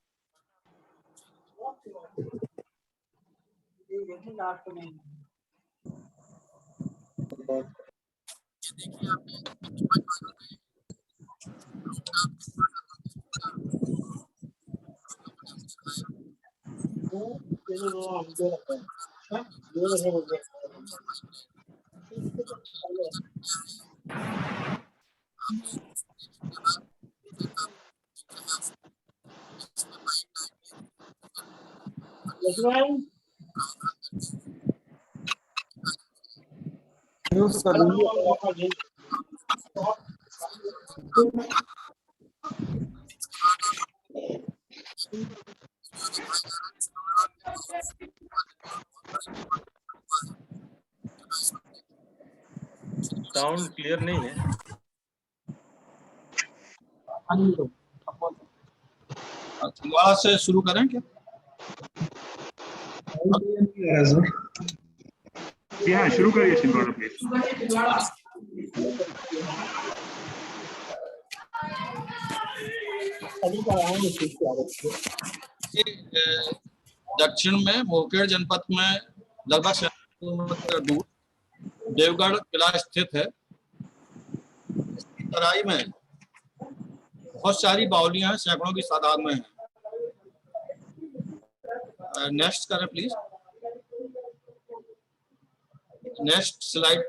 साउंड क्लियर नहीं है। छिंदवाड़ा से शुरू करें क्या? हाँ, शुरू करिए छिंदवाड़ा प्लीज। दक्षिण में मुंगेर जनपद में लगभग 7 किलोमीटर दूर देवगढ़ किला स्थित है। इसकी तराई में बहुत सारी बावलियां हैं, सैकड़ों की तादाद में हैं। नेक्स्ट करें प्लीज, नेक्स्ट स्लाइड।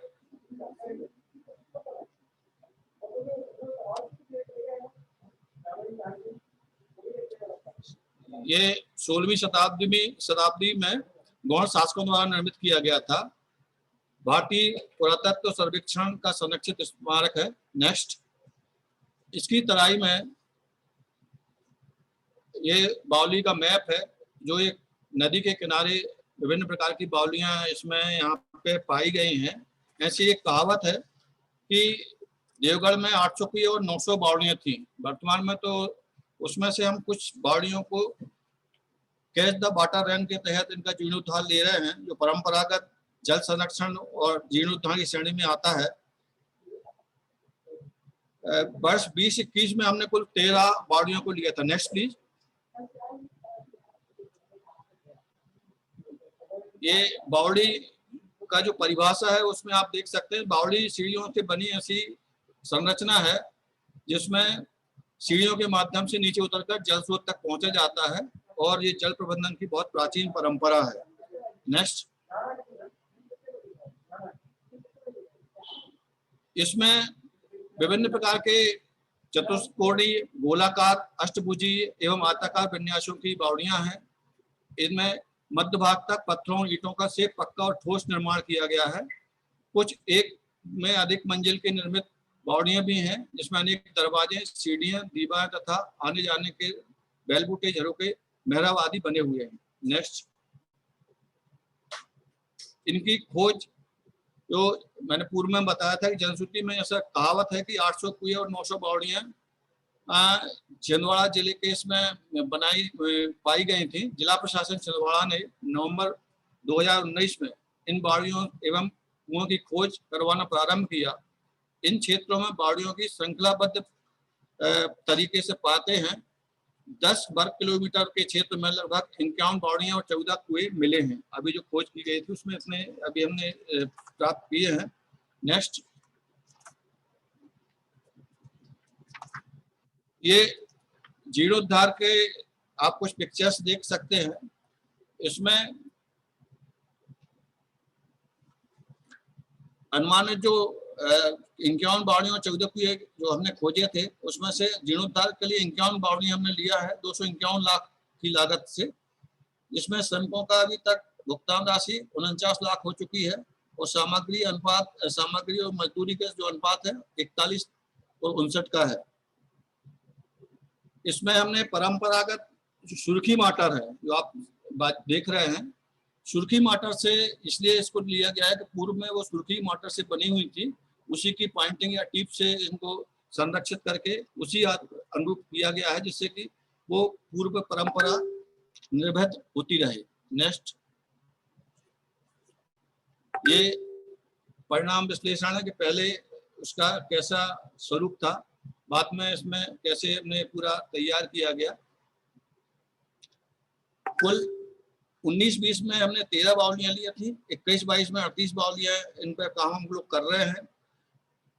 ये 16वीं शताब्दी में गौड़ शासकों द्वारा निर्मित किया गया था। भारतीय पुरातत्व सर्वेक्षण का संरक्षित स्मारक है। नेक्स्ट, इसकी तराई में ये बावली का मैप है, जो एक नदी के किनारे विभिन्न प्रकार की बावलियां इसमें यहाँ पे पाई गई हैं। ऐसी एक कहावत है कि देवगढ़ में 800 की और 900 बावलियां थी। वर्तमान में तो उसमें से हम कुछ बावलियों को कैच द वाटर रन के तहत इनका जीर्णोद्धार ले रहे हैं, जो परंपरागत जल संरक्षण और जीर्णोद्धार की श्रेणी में आता है। वर्ष 2021 में हमने कुल 13 बावलियों को लिया था। Next please. ये बावड़ी का जो परिभाषा है उसमें आप देख सकते हैं, बावड़ी सीढ़ियों से बनी ऐसी संरचना है जिसमें सीढ़ियों के माध्यम से नीचे उतरकर जल स्रोत तक पहुंचा जाता है, और ये जल प्रबंधन की बहुत प्राचीन परंपरा है। नेक्स्ट, इसमें विभिन्न प्रकार के चतुष्कोणीय, गोलाकार, अष्टभुजी एवं आयताकार विन्यासों की बावड़ियां हैं। इनमें मध्य भाग तक पत्थरों और ईंटों का से पक्का और ठोस निर्माण किया गया है। कुछ एक में अधिक मंजिल के निर्मित बावड़ियां भी हैं, जिसमें अनेक दरवाजे, सीढ़ियां, दीवारें तथा आने जाने के बैलबूटे, झरोके, मेहराब आदि बने हुए हैं। नेक्स्ट, इनकी खोज जो मैंने पूर्व में बताया था कि जनश्रुति में ऐसा कहावत है कि 800 कुएं और 900 बावड़ियां छिंदवाड़ा जिले के इसमें पाई गई थी। जिला प्रशासन छिंदवाड़ा ने नवंबर 2019 में इन बावड़ियों एवं कुओं की खोज करवाना प्रारंभ किया। इन क्षेत्रों में बावड़ियों की श्रृंखलाबद्ध तरीके से पाते हैं। 10 वर्ग किलोमीटर के क्षेत्र में लगभग 51 बावड़ियां और 14 कुएं मिले हैं। अभी जो खोज की गई थी उसमें इतने अभी हमने प्राप्त किए हैं। नेक्स्ट, ये जीर्णोद्धार के आप कुछ पिक्चर्स देख सकते हैं। इसमें अनुमानित जो 51 बावड़ियों 14 कुएं जो हमने खोजे थे, उसमें से जीर्णोद्धार के लिए 51 बावड़ी हमने लिया है 251 लाख की लागत से, जिसमें श्रमिकों का अभी तक भुगतान राशि 49 लाख हो चुकी है और सामग्री और मजदूरी का जो अनुपात है 41 और 59 का है। इसमें हमने परंपरागत जो सुर्खी माटर है, जो आप देख रहे हैं, सुर्खी माटर से इसलिए इसको लिया गया है कि पूर्व में वो सुर्खी माटर से बनी हुई थी, उसी की पॉइंटिंग या टिप से इनको संरक्षित करके उसी अनुरूप किया गया है, जिससे कि वो पूर्व परंपरा निर्भर होती रहे। नेक्स्ट, ये परिणाम विश्लेषण है कि पहले उसका कैसा स्वरूप था, बाद में इसमें कैसे हमने पूरा तैयार किया गया। कुल 19-20 में हमने 13 बावलियां ली थी, 21-22 में 38 बावलियां इन पर काम हम लोग कर रहे हैं।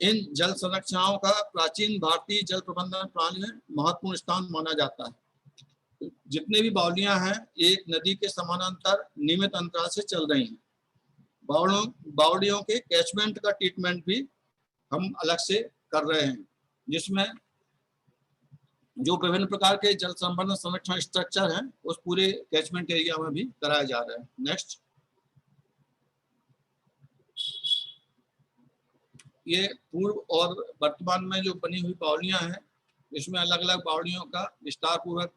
इन जल संरचनाओं का प्राचीन भारतीय जल प्रबंधन प्रणाली में महत्वपूर्ण स्थान माना जाता है। जितने भी बावलियां हैं एक नदी के समानांतर नियमित अंतराल से चल रही हैं। बावड़ियों के कैचमेंट का ट्रीटमेंट भी हम अलग से कर रहे हैं, जिसमें जो विभिन्न प्रकार के जल संवर्धन संरक्षण स्ट्रक्चर हैं उस पूरे कैचमेंट एरिया में भी कराया जा रहा है। नेक्स्ट, ये पूर्व और वर्तमान में जो बनी हुई बावड़ियां हैं, इसमें अलग अलग बावड़ियों का विस्तार पूर्वक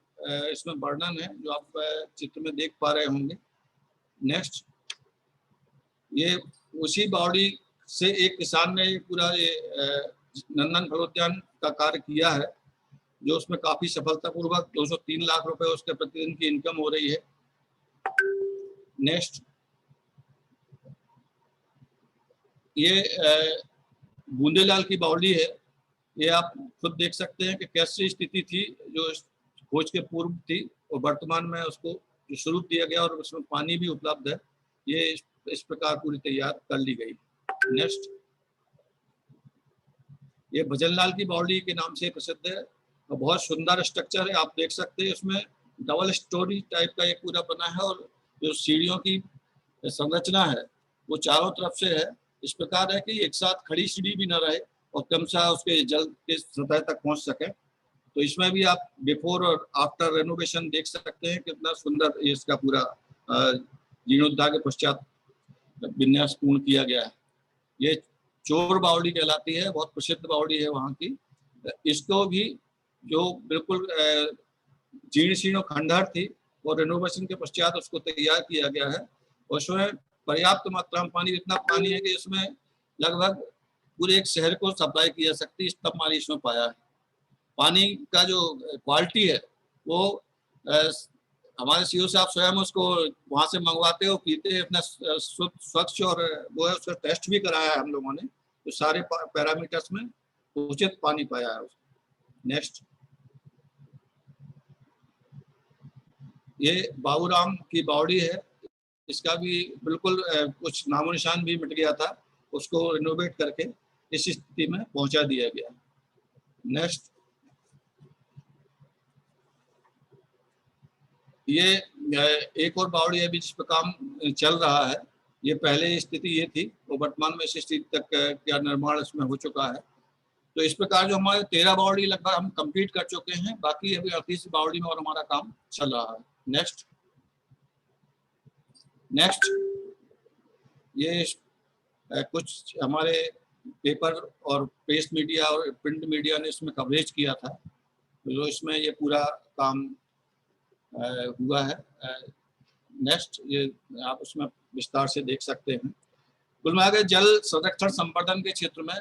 इसमें वर्णन है, जो आप चित्र में देख पा रहे होंगे। नेक्स्ट, ये उसी बावड़ी से एक किसान ने पूरा ये नंदन फलोद्यान का कार्य किया है, जो उसमें काफी सफलतापूर्वक 203 लाख रुपए उसके प्रतिदिन की इनकम हो रही है। नेक्स्ट, ये बूंदेलाल की बावड़ी है, ये आप खुद देख सकते हैं कि कैसी स्थिति थी जो खोज के पूर्व थी और वर्तमान में उसको जो स्वरूप दिया गया और उसमें पानी भी उपलब्ध है, ये इस प्रकार पूरी तैयार कर ली गई। नेक्स्ट, ये भजनलाल की बावड़ी के नाम से प्रसिद्ध है और बहुत सुंदर स्ट्रक्चर है, आप देख सकते हैं। इसमें डबल स्टोरी टाइप का एक पूरा बना है और जो सीढ़ियों की संरचना है वो चारों तरफ से है। इस प्रकार है कि एक साथ खड़ी सीढ़ी भी न रहे और क्रमशः उसके जल के सतह तक पहुंच सके। तो इसमें भी आप बिफोर और आफ्टर रेनोवेशन देख सकते हैं कितना सुंदर इसका पूरा जीर्णोद्धार के पश्चात विन्यास पूर्ण किया गया है। ये चोर बावड़ी कहलाती है, बहुत प्रसिद्ध बावड़ी है वहाँ की। इसको भी जो बिल्कुल जीर्ण शीर्ण खंडहर थी और रेनोवेशन के पश्चात उसको तैयार किया गया है और उसमें पर्याप्त मात्रा में पानी, इतना पानी है कि इसमें लगभग पूरे एक शहर को सप्लाई की जा सकती है, इस तक पानी इसमें पाया है। पानी का जो क्वालिटी है वो हमारे सीओ साहब स्वयं उसको वहाँ से मंगवाते हो, पीते हैं, अपना स्वच्छ और वो है, उसका टेस्ट भी कराया है हम लोगों ने, तो सारे पैरामीटर्स में उचित पानी पाया है। नेक्स्ट, ये बाबूराम की बावड़ी है, इसका भी बिल्कुल कुछ नामो निशान भी मिट गया था, उसको रिनोवेट करके इस स्थिति में पहुंचा दिया गया। नेक्स्ट, ये एक और बावड़ी अभी जिस पर काम चल रहा है, ये पहले स्थिति ये थी और वर्तमान में इस स्थिति तक क्या निर्माण इसमें हो चुका है। तो इस प्रकार जो हमारे 13 बावड़ी लगभग हम कंप्लीट कर चुके हैं, बाकी अभी 38 बावड़ी में और हमारा काम चल रहा है। नेक्स्ट, ये कुछ हमारे पेपर और प्रेस मीडिया और प्रिंट मीडिया ने इसमें कवरेज किया था, तो इसमें ये पूरा काम हुआ है। नेक्स्ट, ये आप उसमें विस्तार से देख सकते हैं। कुल मिलाकर जल संरक्षण संवर्धन के क्षेत्र में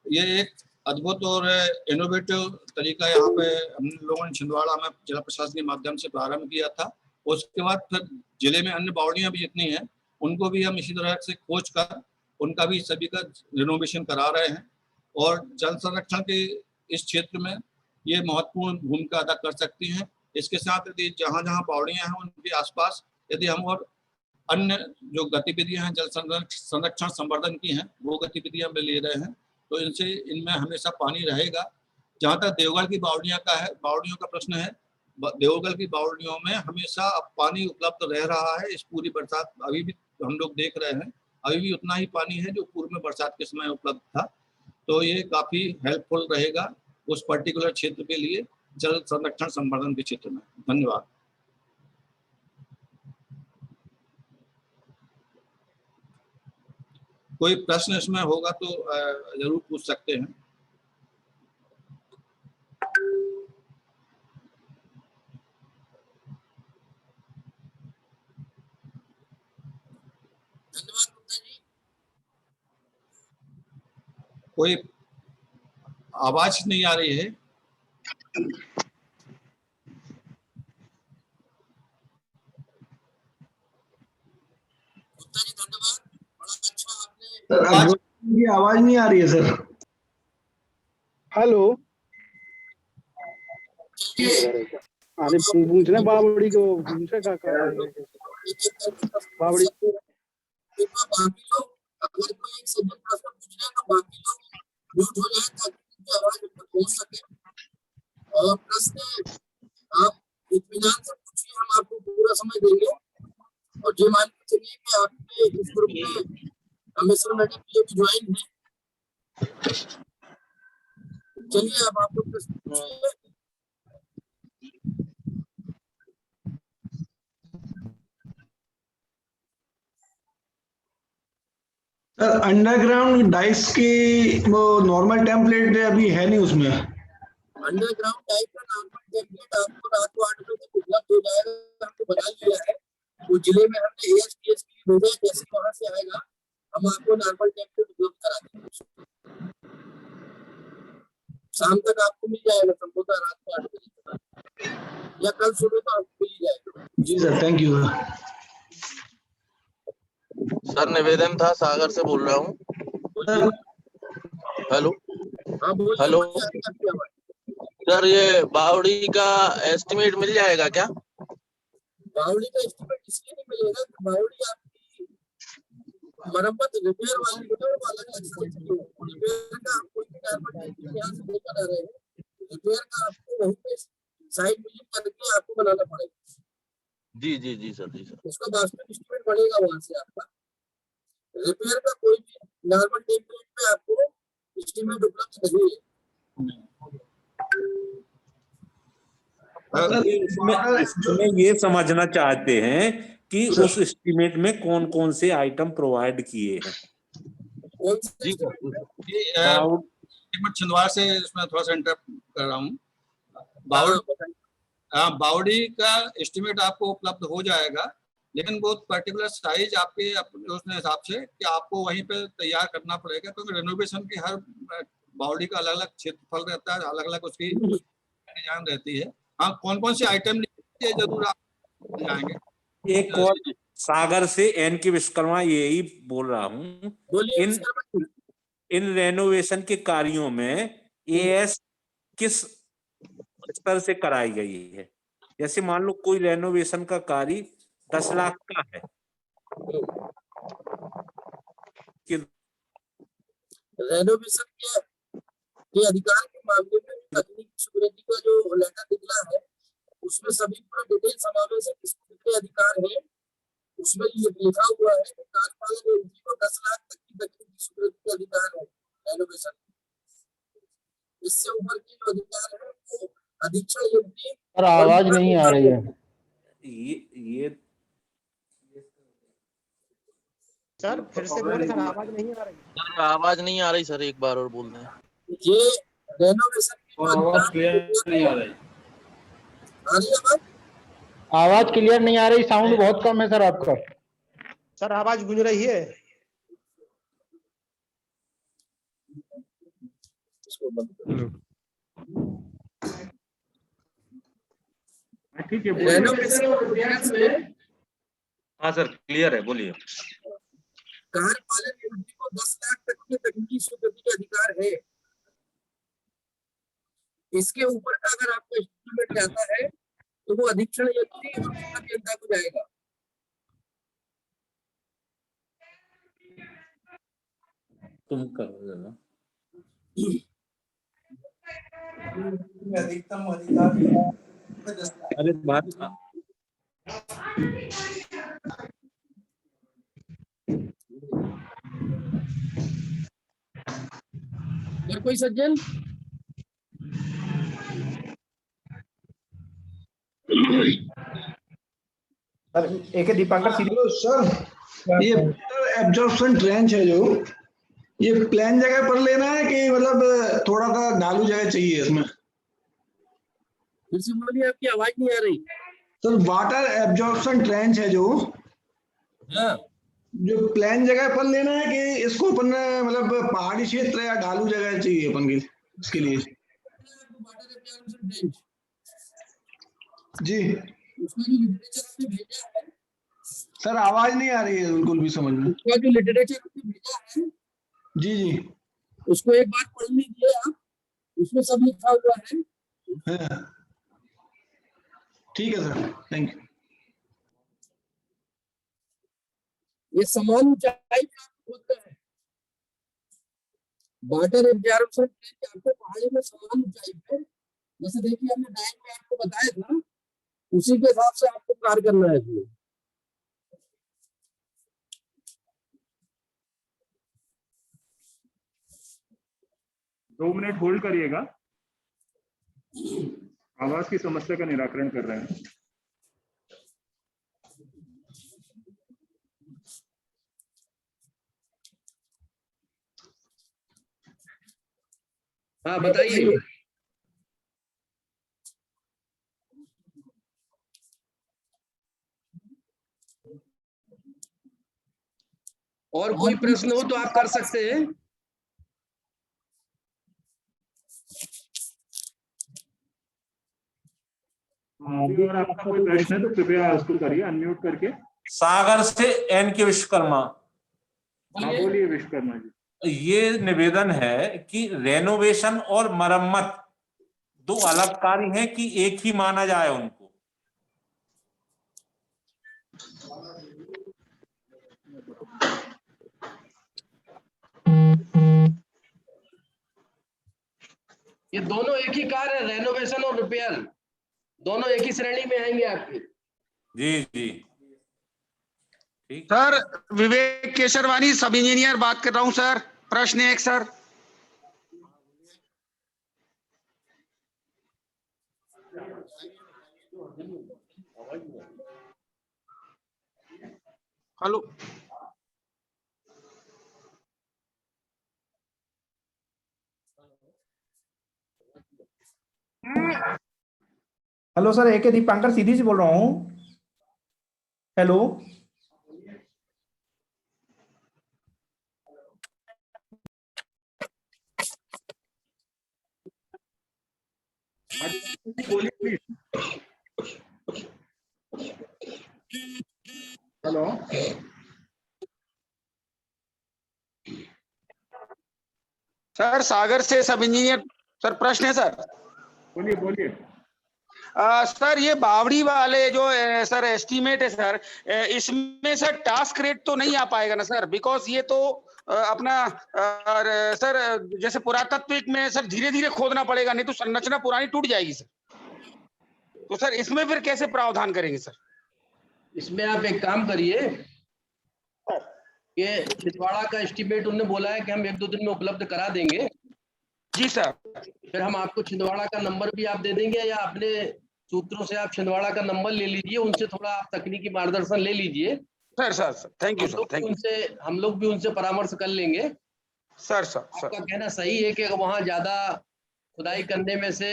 ये एक अद्भुत और इनोवेटिव तरीका यहाँ पे हम लोगों ने छिंदवाड़ा में जिला प्रशासन के माध्यम से प्रारंभ किया था। उसके बाद फिर जिले में अन्य बावड़ियाँ भी जितनी हैं उनको भी हम इसी तरह से खोज कर उनका भी सभी का रिनोवेशन करा रहे हैं और जल संरक्षण के इस क्षेत्र में ये महत्वपूर्ण भूमिका अदा कर सकती हैं। इसके साथ यदि जहाँ जहाँ बावड़ियाँ हैं उनके आसपास यदि हम और अन्य जो गतिविधियां हैं जल संरक्षण संवर्धन की हैं वो गतिविधियां में ले रहे हैं, तो इनसे इनमें हमेशा पानी रहेगा जहाँ तक देवगढ़ की बावड़ियाँ का है, बावड़ियों का प्रश्न है, देवगढ़ की बावड़ियों में हमेशा अब पानी उपलब्ध रह रहा है। इस पूरी बरसात अभी भी हम लोग देख रहे हैं, अभी भी उतना ही पानी है जो पूर्व में बरसात के समय उपलब्ध था। तो ये काफी हेल्पफुल रहेगा उस पर्टिकुलर क्षेत्र के लिए, जल संरक्षण संवर्धन के क्षेत्र में। धन्यवाद। कोई प्रश्न इसमें होगा तो जरूर पूछ सकते हैं। धन्यवाद गुप्ता जी। कोई आवाज नहीं आ रही है। गुप्ता जी धन्यवाद, बड़ा अच्छा आपने। आवाज नहीं आ रही है सर। हेलो, अरे पूछना बावड़ी को, पूछे का बावड़ी। बाकी लोग अगर कोई एक सब्जेक्ट प्रश्न पूछ रहे हैं तो बाकी लोग म्यूट हो जाए ताकि उनकी आवाज पहुंच सके। और प्रश्न आप इत्मीनान से पूछिए, हम आपको पूरा समय देंगे। और जो मान के चलिए कि आपके इस ग्रुप में अमेश्वर मैडम भी अभी ज्वाइन है, चलिए अब आप लोग प्रश्न पूछिए। सर अंडरग्राउंड डाइस की वो नॉर्मल टेम्पलेट अभी है नहीं उसमें। अंडरग्राउंड टाइप का नॉर्मल टेम्पलेट आपको रात को 8 बजे तक उपलब्ध हो जाएगा। हमको बना लिया है, वो जिले में हमने एएसटीएस के लिए भेजा है, जैसे वहां से आएगा हम आपको नॉर्मल टेम्पलेट उपलब्ध करा देंगे। शाम तक आपको मिल जाएगा, संभवतः रात को 8 बजे तक या कल सुबह तो आपको मिल जाएगा। जी सर, थैंक यू। सर निवेदन था, सागर से बोल रहा हूँ। हेलो। हाँ बोलिए। हेलो आपकी आवाज। सर, ये बावड़ी का एस्टिमेट मिल जाएगा क्या? बावड़ी का एस्टिमेट इसलिए नहीं मिलेगा कि बावड़ी आपकी मरम्मत रिपेयर वाली है और अलग अलग साइट की है। रिपेयर का आप कोई भी नॉर्मल टेम्पलेट यहाँ से लेकर आ रहे हैं, रिपेयर का आपको वहीं पे साइट विजिट करके आपको बनाना पड़ेगा। जी जी जी सर, जी सर। उसका वास्तविक एस्टिमेट बढ़ेगा वहां से आपका। रिपेयर का कोई भी नॉर्मल टेम्पलेट पे आपको एस्टिमेट उपलब्ध नहीं है। इसमें ये समझना चाहते हैं कि उस एस्टीमेट में कौन कौन से आइटम प्रोवाइड किए हैं। कौन से एस्टीमेट? छिंदवाड़ा से इसमें थोड़ा सा इंटरप्ट कर रहा हूँ। बावड़ी का एस्टिमेट आपको उपलब्ध हो जाएगा, लेकिन वो पर्टिकुलर साइज आपके उसने हिसाब से कि आपको वहीं पे तैयार करना पड़ेगा, क्योंकि रेनोवेशन की हर बावड़ी का अलग अलग क्षेत्रफल रहता है, अलग अलग उसकी डिजाइन रहती है। हाँ, कौन कौन से आइटम लिखिए, जरूर आप जाएंगे। एक और सागर से एन के विश्वकर्मा यही बोल रहा हूँ। इन रेनोवेशन के कार्यों में एएस किस स्तर से कराई गई है? जैसे मान लो कोई रेनोवेशन का कार्य 10 लाख का है, रेनोवेशन के अधिकार के मामले में तकनीकी स्वीकृति का जो लेटर निकला है उसमें सभी पूरा डिटेल समावेश है, किसके अधिकार है उसमें लिखा हुआ है कि कार्यपालक एजेंसी को 10 लाख तक की तकनीकी स्वीकृति के अधिकार है रेनोवेशन। इससे ऊपर के जो अधिकार है वो अधीक्षण एजेंसी। और आवाज नहीं आ रही है। ये सर फिर से बोले सर, आवाज नहीं आ रही। सर आवाज नहीं आ रही सर, एक बार और बोल दें। ये रेनोवेशन की आवाज क्लियर नहीं आ रही। आवाज क्लियर नहीं आ रही, साउंड बहुत कम है सर आपका। सर आवाज गूंज रही है। ठीक है, बोलिए। हाँ सर, क्लियर है, बोलिए। कार्यपालक एजेंसी को 10 लाख तक की तकनीकी स्वीकृति के अधिकार है। इसके ऊपर का अगर आपको एस्टीमेट जाता है तो वो अधीक्षण एजेंसी और अभियंता को जाएगा। तुम करो अधिकतम अधिकारी अरे बात और कोई सज्जन? सर एक दीपांकर हेलो सर, ये एब्जॉर्प्शन ट्रेंच है जो, ये प्लेन जगह पर लेना है कि मतलब थोड़ा सा ढालू जगह चाहिए इसमें? फिर से बोलिए, आपकी आवाज नहीं आ रही। सर वाटर एब्जॉर्प्शन ट्रेंच है जो, हाँ, जो प्लेन जगह पर लेना है कि इसको अपन मतलब पहाड़ी क्षेत्र या ढालू जगह चाहिए अपन के इसके लिए? वाटर एब्जॉर्प्शन ट्रेंच जी उसमें जो लिटरेचर आपने भेजा है, सर, आवाज नहीं आ रही है बिल्कुल भी समझ में। उसका जो लिटरेचर आपने भेजा है, जी जी उसको एक बार पढ़ लीजिए आप, उसमें सब लिखा हुआ है। हाँ। ठीक है सर, थैंक यू। ये समान ऊंचाई पे आपको होता है। वाटर एब्जॉर्प्शन ट्रेंच आपको पहाड़ी में समान ऊंचाई पे, जैसे देखिए हमने डायन में आपको बताया था, उसी के हिसाब से आपको कार्य करना है इसमें। दो मिनट होल्ड करिएगा, आवाज की समस्या का निराकरण कर रहे हैं। हाँ बताइए। और कोई प्रश्न हो तो आप कर सकते हैं। अगर आपका कोई प्रश्न है तो कृपया उसको करिए अनम्यूट करके। सागर से एन के विश्वकर्मा। हाँ बोलिए विश्वकर्मा जी। ये निवेदन है कि रेनोवेशन और मरम्मत दो अलग कार्य हैं कि एक ही माना जाए उनको? ये दोनों एक ही कार्य है, रेनोवेशन और रिपेयर दोनों एक ही श्रेणी में आएंगे आपके। जी जी सर विवेक केशरवानी, सब इंजीनियर बात कर रहा हूं सर। प्रश्न एक सर। हेलो हेलो सर, एक दीपांकर सीधी से बोल रहा हूँ। हेलो बोलिए प्लीज। हेलो सर, सागर से सब इंजीनियर सर। प्रश्न है सर। बोलिए बोलिए। सर ये बावड़ी वाले जो सर एस्टीमेट है सर, इसमें सर टास्क रेट तो नहीं आ पाएगा ना सर? बिकॉज ये तो अपना सर जैसे पुरातत्विक में सर धीरे धीरे खोदना पड़ेगा, नहीं तो संरचना पुरानी टूट जाएगी सर। तो सर इसमें फिर कैसे प्रावधान करेंगे सर? इसमें आप एक काम करिए, ये छिंदवाड़ा का एस्टीमेट उन्होंने बोला है कि हम 1-2 दिन में उपलब्ध करा देंगे। जी सर। फिर हम आपको छिंदवाड़ा का नंबर भी आप दे देंगे, या अपने सूत्रों से आप छिंदवाड़ा का नंबर ले लीजिए, उनसे थोड़ा आप तकनीकी मार्गदर्शन ले लीजिए। Sir sir sir thank you sir, thank you. हम लोग भी उनसे परामर्श कर लेंगे। सर सर आपका कहना सही है कि वहाँ ज्यादा खुदाई करने में से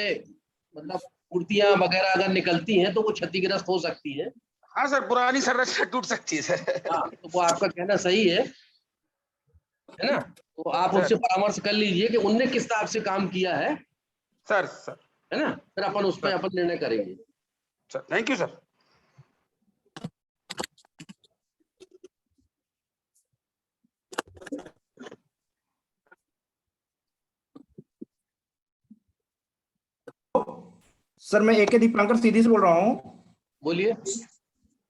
मतलब मूर्तियां वगैरह अगर निकलती हैं तो वो क्षतिग्रस्त हो सकती है। हाँ सर, पुरानी संरचना टूट सकती है सर। हाँ, तो वो आपका कहना सही है ना? तो आप उनसे परामर्श कर लीजिए कि उनने किस हिसाब से काम किया है सर। सर है ना? फिर अपन उस पर अपन निर्णय करेंगे। Sir thank you sir. Sir, मैं एक दीपांकर सीधी से बोल रहा हूँ। बोलिए।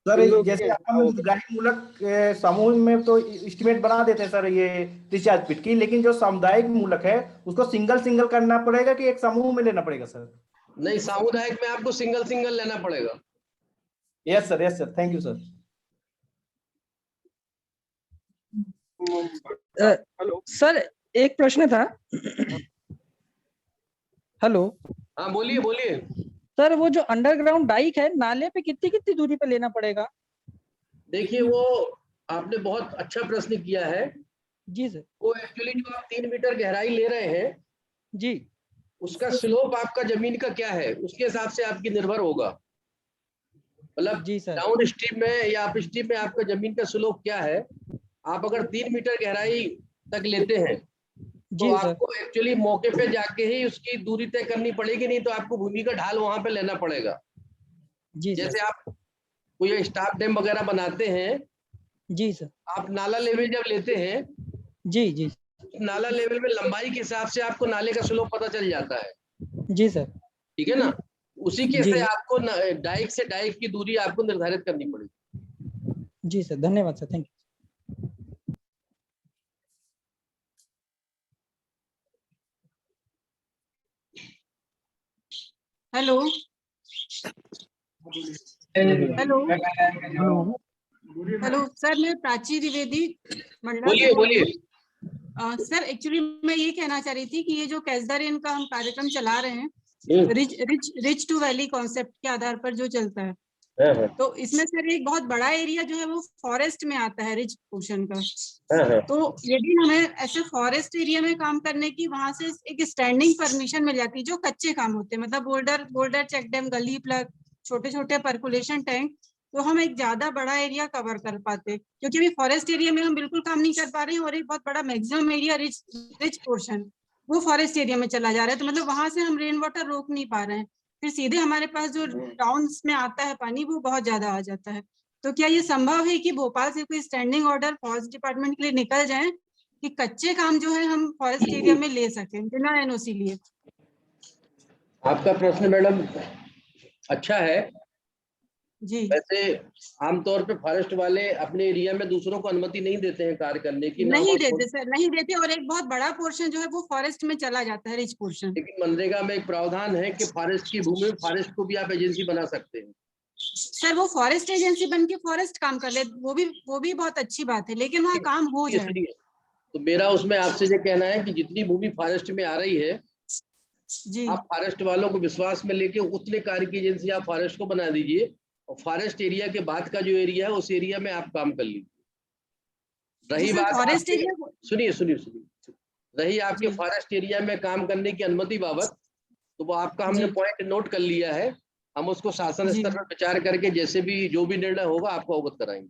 सर जैसे हम हितग्राही मूलक समूह में तो एस्टिमेट बना देते हैं सर ये रिचार्ज पिट की, लेकिन जो सामुदायिक मूलक है उसको सिंगल सिंगल करना पड़ेगा कि एक समूह में लेना पड़ेगा सर? नहीं, सामुदायिक में आपको सिंगल सिंगल लेना पड़ेगा। Yes sir, thank you sir. Sir एक प्रश्न था। हेलो। हाँ बोलिए बोलिए। सर वो जो अंडरग्राउंड डाइक है, नाले पे कितनी कितनी दूरी पे लेना पड़ेगा? देखिए वो आपने बहुत अच्छा प्रश्न किया है। जी सर। वो एक्चुअली जो आप 3 मीटर गहराई ले रहे हैं जी, उसका स्लोप आपका जमीन का क्या है उसके हिसाब से आपकी निर्भर होगा। मतलब जी सर, डाउन स्ट्रीम में या अप स्ट्रीम में आपका जमीन का स्लोप क्या है। आप अगर 3 मीटर गहराई तक लेते हैं तो जी सर, आपको एक्चुअली मौके पे जाके ही उसकी दूरी तय करनी पड़ेगी, नहीं तो आपको भूमि का ढाल वहां पे लेना पड़ेगा। जी जैसे सर, आप कोई स्टाफ डैम वगैरह बनाते हैं, जी सर, आप नाला लेवल जब लेते हैं, जी जी नाला लेवल में लंबाई के हिसाब से आपको नाले का स्लोप पता चल जाता है। जी सर, ठीक है ना, उसी के जी से आपको डाइक से डाइक की दूरी आपको निर्धारित करनी पड़ेगी। जी सर, धन्यवाद sir, thank you. Hello hello hello sir, मैं प्राची द्विवेदी मंडला बोलिए से बोल रही बोलिए। हूँ। सर एक्चुअली मैं ये कहना चाह रही थी कि ये जो कैसदारेन का हम कार्यक्रम चला रहे हैं, रिच टू वैली कॉन्सेप्ट के आधार पर जो चलता है, तो इसमें सर एक बहुत बड़ा एरिया जो है वो फॉरेस्ट में आता है, रिच पोर्शन का। तो यदि हमें ऐसे फॉरेस्ट एरिया में काम करने की वहां से एक स्टैंडिंग परमिशन मिल जाती है, जो कच्चे काम होते हैं, मतलब boulder check dam, gully plug, छोटे छोटे पर्कुलेशन टैंक, तो हम एक ज्यादा बड़ा एरिया कवर कर पाते, क्योंकि अभी फॉरेस्ट एरिया में हम बिल्कुल काम नहीं कर पा रहे हैं और एक बहुत बड़ा मैक्सिमम एरिया रिच पोर्शन वो फॉरेस्ट एरिया में चला जा रहा है। तो मतलब वहां से हम रेन वाटर रोक नहीं पा रहे हैं, फिर सीधे हमारे पास जो टाउन्स में आता है पानी वो बहुत ज्यादा आ जाता है। तो क्या ये संभव है कि भोपाल से कोई स्टैंडिंग ऑर्डर फॉरेस्ट डिपार्टमेंट के लिए निकल जाए कि कच्चे काम जो है हम फॉरेस्ट एरिया में ले सकें बिना एनओसी लिए? आपका प्रश्न मैडम अच्छा है जी। वैसे आमतौर पे फॉरेस्ट वाले अपने एरिया में दूसरों को अनुमति नहीं देते हैं कार्य करने की। नहीं देते सर, नहीं देते, और एक बहुत बड़ा पोर्शन जो है वो फॉरेस्ट में चला जाता है, रिच पोर्शन। लेकिन मनरेगा में एक प्रावधान है कि फॉरेस्ट की भूमि में फॉरेस्ट को भी आप एजेंसी बना सकते हैं। सर वो फॉरेस्ट एजेंसी बन के फॉरेस्ट काम कर ले, वो भी बहुत अच्छी बात है, लेकिन वहाँ काम हो जाए। तो मेरा उसमें आपसे ये कहना है कि जितनी भूमि फॉरेस्ट में आ रही है जी, आप फॉरेस्ट वालों को विश्वास में लेके उतने कार्य की एजेंसी आप फॉरेस्ट को बना दीजिए, और फॉरेस्ट एरिया के बाद का जो एरिया है उस एरिया में आप काम कर लीजिए। रही बात फॉरेस्ट एरिया, सुनिए रही आपके फॉरेस्ट एरिया में काम करने की अनुमति बाबत, तो वो आपका हमने पॉइंट नोट कर लिया है। हम उसको शासन स्तर पर विचार करके जैसे भी जो भी निर्णय होगा आपको अवगत कराएंगे।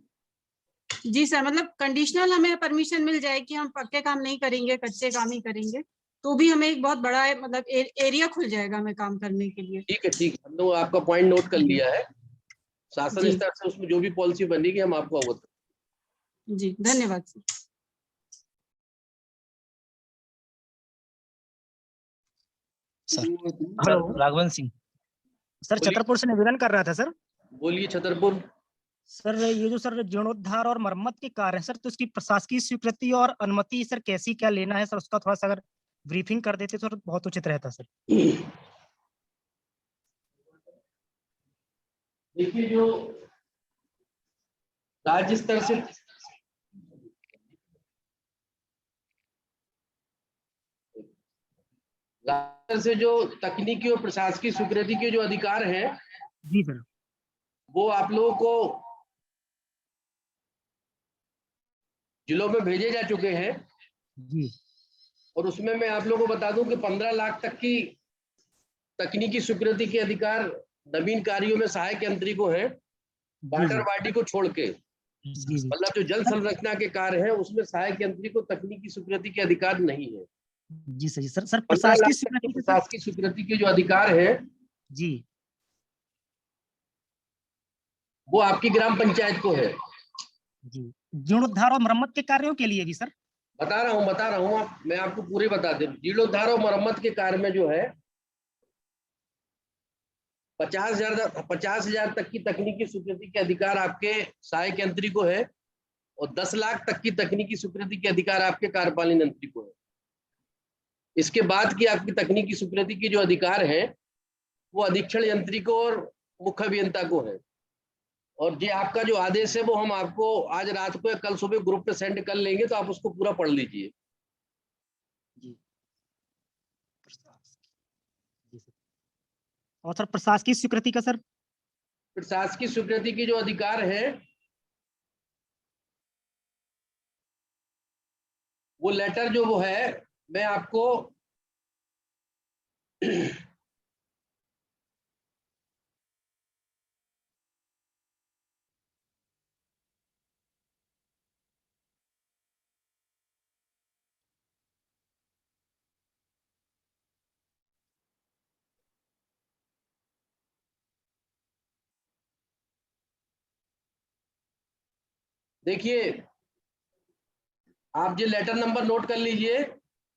जी सर, मतलब कंडीशनल हमें परमिशन मिल जाए कि हम पक्के काम नहीं करेंगे, कच्चे काम ही करेंगे, तो भी हमें एक बहुत बड़ा मतलब एरिया खुल जाएगा हमें काम करने के लिए। ठीक है, हमने आपका पॉइंट नोट कर लिया है। शासन स्तर से उसमें जो भी पॉलिसी बनेगी हम आपको अवगत करेंगे। जी धन्यवाद sir. Hello Raghavan Singh sir, Chhatarpur से निवेदन कर रहा था सर। बोलिए छतरपुर। सर ये जो सर जीर्णोद्धार और मरम्मत के कार्य है सर, तो इसकी प्रशासकीय स्वीकृति और अनुमति सर कैसी क्या लेना है सर, उसका थोड़ा सा अगर ब्रीफिंग कर देते तो बहुत उचित रहता सर। देखिए जो राज्य स्तर से जो तकनीकी और प्रशासकीय स्वीकृति के जो अधिकार हैं जी सर, वो आप लोगों को जिलों में भेजे जा चुके हैं जी। और उसमें मैं आप लोगों को बता दूं कि 15 लाख तक की तकनीकी स्वीकृति के अधिकार नवीन कार्यों में सहायक यंत्री को है, वाटर बॉडी को छोड़ के। मतलब जो जल संरचना के कार्य है उसमें सहायक यंत्री को तकनीकी स्वीकृति के अधिकार नहीं है। जी सर। सर प्रशासकीय स्वीकृति के जो अधिकार है जी, वो आपकी ग्राम पंचायत को है जी। जीर्णोद्धार और मरम्मत के कार्यों के लिए भी सर बता रहा हूँ मैं आपको पूरे बता दूं। जीर्णोद्धार और मरम्मत के कार्य में जो है 50,000 तक की तकनीकी स्वीकृति के अधिकार आपके सहायक यंत्री को है और 10 लाख तक की तकनीकी स्वीकृति के अधिकार आपके कार्यपालन यंत्री को है। इसके बाद की आपकी तकनीकी स्वीकृति की जो अधिकार है वो अधीक्षण यंत्री को और मुख्य अभियंता को है। और ये आपका जो आदेश है वो हम आपको आज रात को या कल सुबह ग्रुप पे सेंड कर लेंगे, तो आप उसको पूरा पढ़ लीजिए। और सर प्रशासकीय स्वीकृति का सर? प्रशासकीय स्वीकृति की जो अधिकार है वो लेटर जो वो है मैं आपको देखिए, आप ये लेटर नंबर नोट कर लीजिए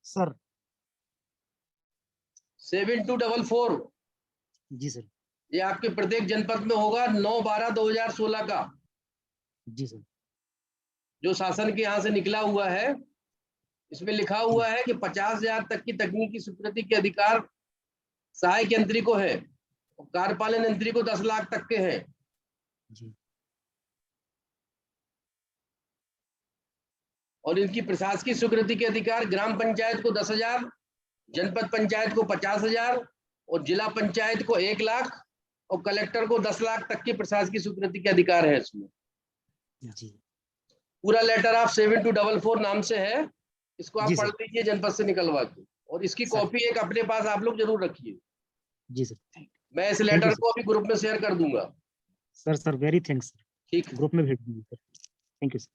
सर। 7244। जी सर। ये आपके प्रत्येक जनपद में होगा 9/12/2016 का। जी सर। जो शासन के यहाँ से निकला हुआ है, इसमें लिखा हुआ है कि 50,000 तक की तकनीकी स्वीकृति के अधिकार सहायक यंत्री को है और कार्यपालन यंत्री को 10 लाख तक के हैं। जी। और इनकी प्रशासकीय स्वीकृति के अधिकार ग्राम पंचायत को 10,000, जनपद पंचायत को 50,000 और जिला पंचायत को 1 लाख और कलेक्टर को 10 लाख तक की प्रशासकीय स्वीकृति के अधिकार है इसमें। जी। पूरा लेटर आप 7244 नाम से है, इसको आप जी पढ़ सर। लीजिए जनपद से निकलवा के, और इसकी कॉपी एक अपने पास आप लोग जरूर रखिए। जी सर। मैं इस Thank you, लेटर sir. को अभी ग्रुप में शेयर कर दूंगा। Sir very thanks sir. ठीक, ग्रुप में भेज दीजिए सर। Thank you sir.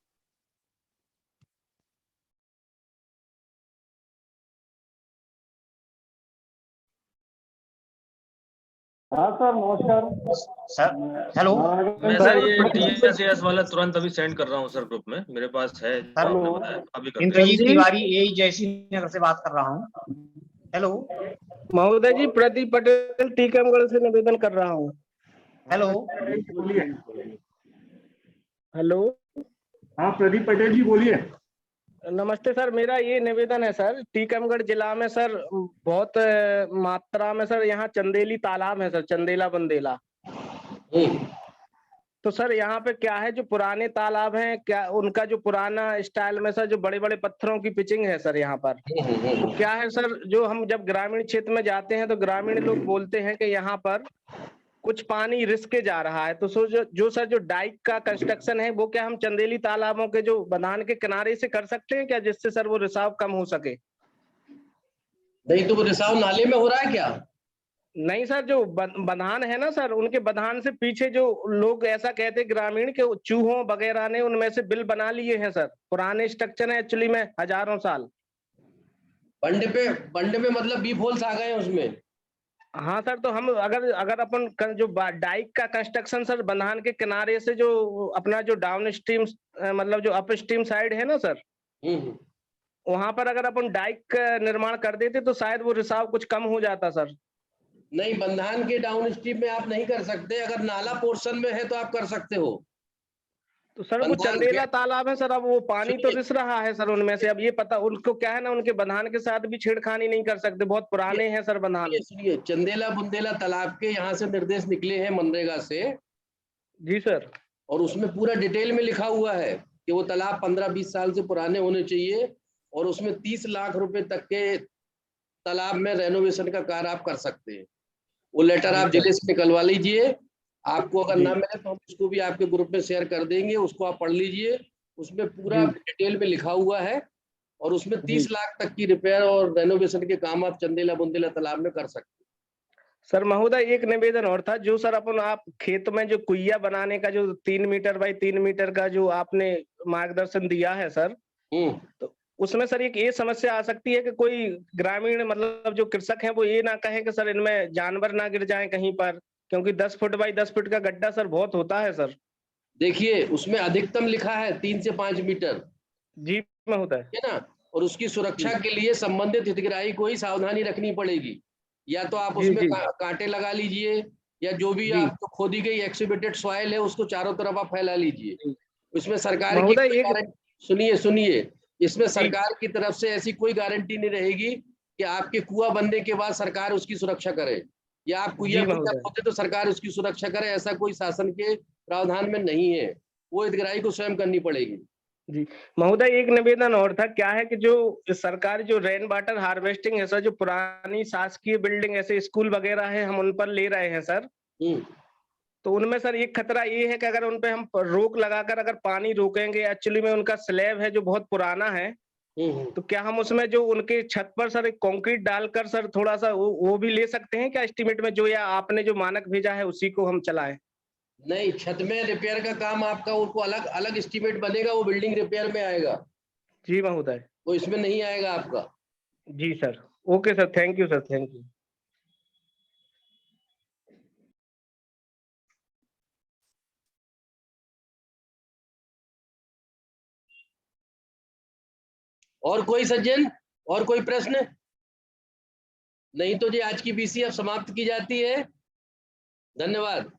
हाँ सर, नमस्कार सर। हेलो। मैं सर ये TSAS वाला तुरंत अभी सेंड कर रहा हूँ सर ग्रुप में, मेरे पास है। आपने बताया, अभी कर इंद्रजीत तिवारी ए जयसी नगर से बात कर रहा हूँ। हेलो महोदय जी, प्रदीप पटेल टीकमगढ़ से निवेदन कर रहा हूँ। हेलो। हेलो। हाँ प्रदीप पटेल जी बोलिए। नमस्ते सर, मेरा ये निवेदन है सर, टीकमगढ़ जिला में सर बहुत मात्रा में सर यहाँ चंदेली तालाब है सर, चंदेला बंदेला। तो सर यहाँ पे क्या है, जो पुराने तालाब हैं क्या उनका जो पुराना स्टाइल में सर जो बड़े बड़े पत्थरों की पिचिंग है सर यहाँ पर, तो क्या है सर, जो हम जब ग्रामीण क्षेत्र में जाते हैं तो ग्रामीण लोग बोलते हैं कि यहाँ पर कुछ पानी रिस के जा रहा है। तो जो सर जो डाइक का कंस्ट्रक्शन है वो क्या हम चंदेली तालाबों के जो बंधान के किनारे से कर सकते हैं क्या, जिससे सर वो रिसाव कम हो सके? नहीं तो वो रिसाव नाले में हो रहा है क्या? नहीं सर, जो बंधान है ना सर, उनके बंधान से पीछे जो लोग ऐसा कहते ग्रामीण के चूहों वगैरह ने उनमें से बिल बना लिए हैं सर, पुराने स्ट्रक्चर है एक्चुअली में हजारों साल। बंडे पे मतलब बीफ होल्स आ गए हैं उसमें। हाँ सर, तो हम अगर अपन जो डाइक का कंस्ट्रक्शन सर बंधान के किनारे से जो अपना जो डाउन स्ट्रीम मतलब जो अप स्ट्रीम साइड है ना सर, वहां पर अगर अपन डाइक का निर्माण कर देते तो शायद वो रिसाव कुछ कम हो जाता सर। नहीं, बंधान के डाउन स्ट्रीम में आप नहीं कर सकते, अगर नाला पोर्शन में है तो आप कर सकते हो। तो सर वो चंदेला तालाब है सर, अब वो पानी तो रिस रहा है सर उनमें से। अब ये पता उनको क्या है ना, उनके बंधान के साथ भी छेड़खानी नहीं कर सकते, बहुत पुराने हैं सर बंधान। इसलिए चंदेला बुंदेला तालाब के यहाँ से निर्देश निकले हैं मनरेगा से। जी सर। और उसमें पूरा डिटेल में लिखा हुआ है कि वो तालाब 15-20 साल से पुराने होने चाहिए और उसमें 30 लाख रुपए तक के तालाब में रेनोवेशन का कार्य आप कर सकते हैं। वो लेटर आप जिले से निकलवा लीजिए, आपको अगर ना मिले तो हम उसको भी आपके ग्रुप में शेयर कर देंगे, उसको आप पढ़ लीजिए। उसमें पूरा डिटेल में लिखा हुआ है और उसमें 30 लाख तक की रिपेयर और रेनोवेशन के काम आप चंदेला बुंदेला तालाब में कर सकते हैं। सर महोदय, एक निवेदन और था, जो सर अपन आप खेत में जो कुइया बनाने का जो 3 मीटर बाई 3 मीटर का जो आपने मार्गदर्शन दिया है सर, तो उसमें सर एक ये समस्या आ सकती है कि कोई ग्रामीण मतलब जो कृषक हैं वो ये ना कहें कि सर इनमें जानवर ना गिर जाएं कहीं पर, क्योंकि 10 फुट बाई 10 फुट का गड्ढा सर बहुत होता है सर। देखिए उसमें अधिकतम लिखा है 3 से 5 मीटर। जी महोदय। है ना, और उसकी सुरक्षा के लिए संबंधित हितग्राही को ही सावधानी रखनी पड़ेगी। या तो आप उसमें कांटे लगा लीजिए या जो भी आपको खोदी गई एक्सिबिटेड सॉइल है उसको चारों तरफ आप फैला लीजिए। इसमें सरकार की सुनिए इसमें सरकार की तरफ से ऐसी कोई गारंटी नहीं रहेगी कि आपके कुआं बनने के बाद सरकार उसकी सुरक्षा करे, या आप कुआं खोदते तो सरकार उसकी सुरक्षा करे, ऐसा कोई शासन के प्रावधान में नहीं है। वो हितग्राही को स्वयं करनी पड़ेगी। जी महोदय, एक निवेदन और था, क्या है कि जो सरकार जो रेन वाटर हार्वेस्टिंग है सर, जो पुरानी शासकीय बिल्डिंग ऐसे स्कूल वगैरह है हम उन पर ले रहे हैं सर, तो उनमें सर एक खतरा ये है कि अगर उन पे हम रोक लगाकर अगर पानी रोकेंगे, एक्चुअली में उनका स्लैब है जो बहुत पुराना है, तो क्या हम उसमें जो उनके छत पर सर एक कंक्रीट डालकर सर थोड़ा सा वो भी ले सकते हैं क्या एस्टीमेट में, जो या आपने जो मानक भेजा है उसी को हम चलाएं? नहीं, छत में रिपेयर का काम आपका उनको अलग अलग एस्टीमेट बनेगा, वो बिल्डिंग रिपेयर में आएगा। जी महोदय, वो इसमें नहीं आएगा आपका। जी sir, okay sir, thank you sir, thank you. और कोई सज्जन, और कोई प्रश्न? नहीं तो जी आज की बीसी अब समाप्त की जाती है। धन्यवाद।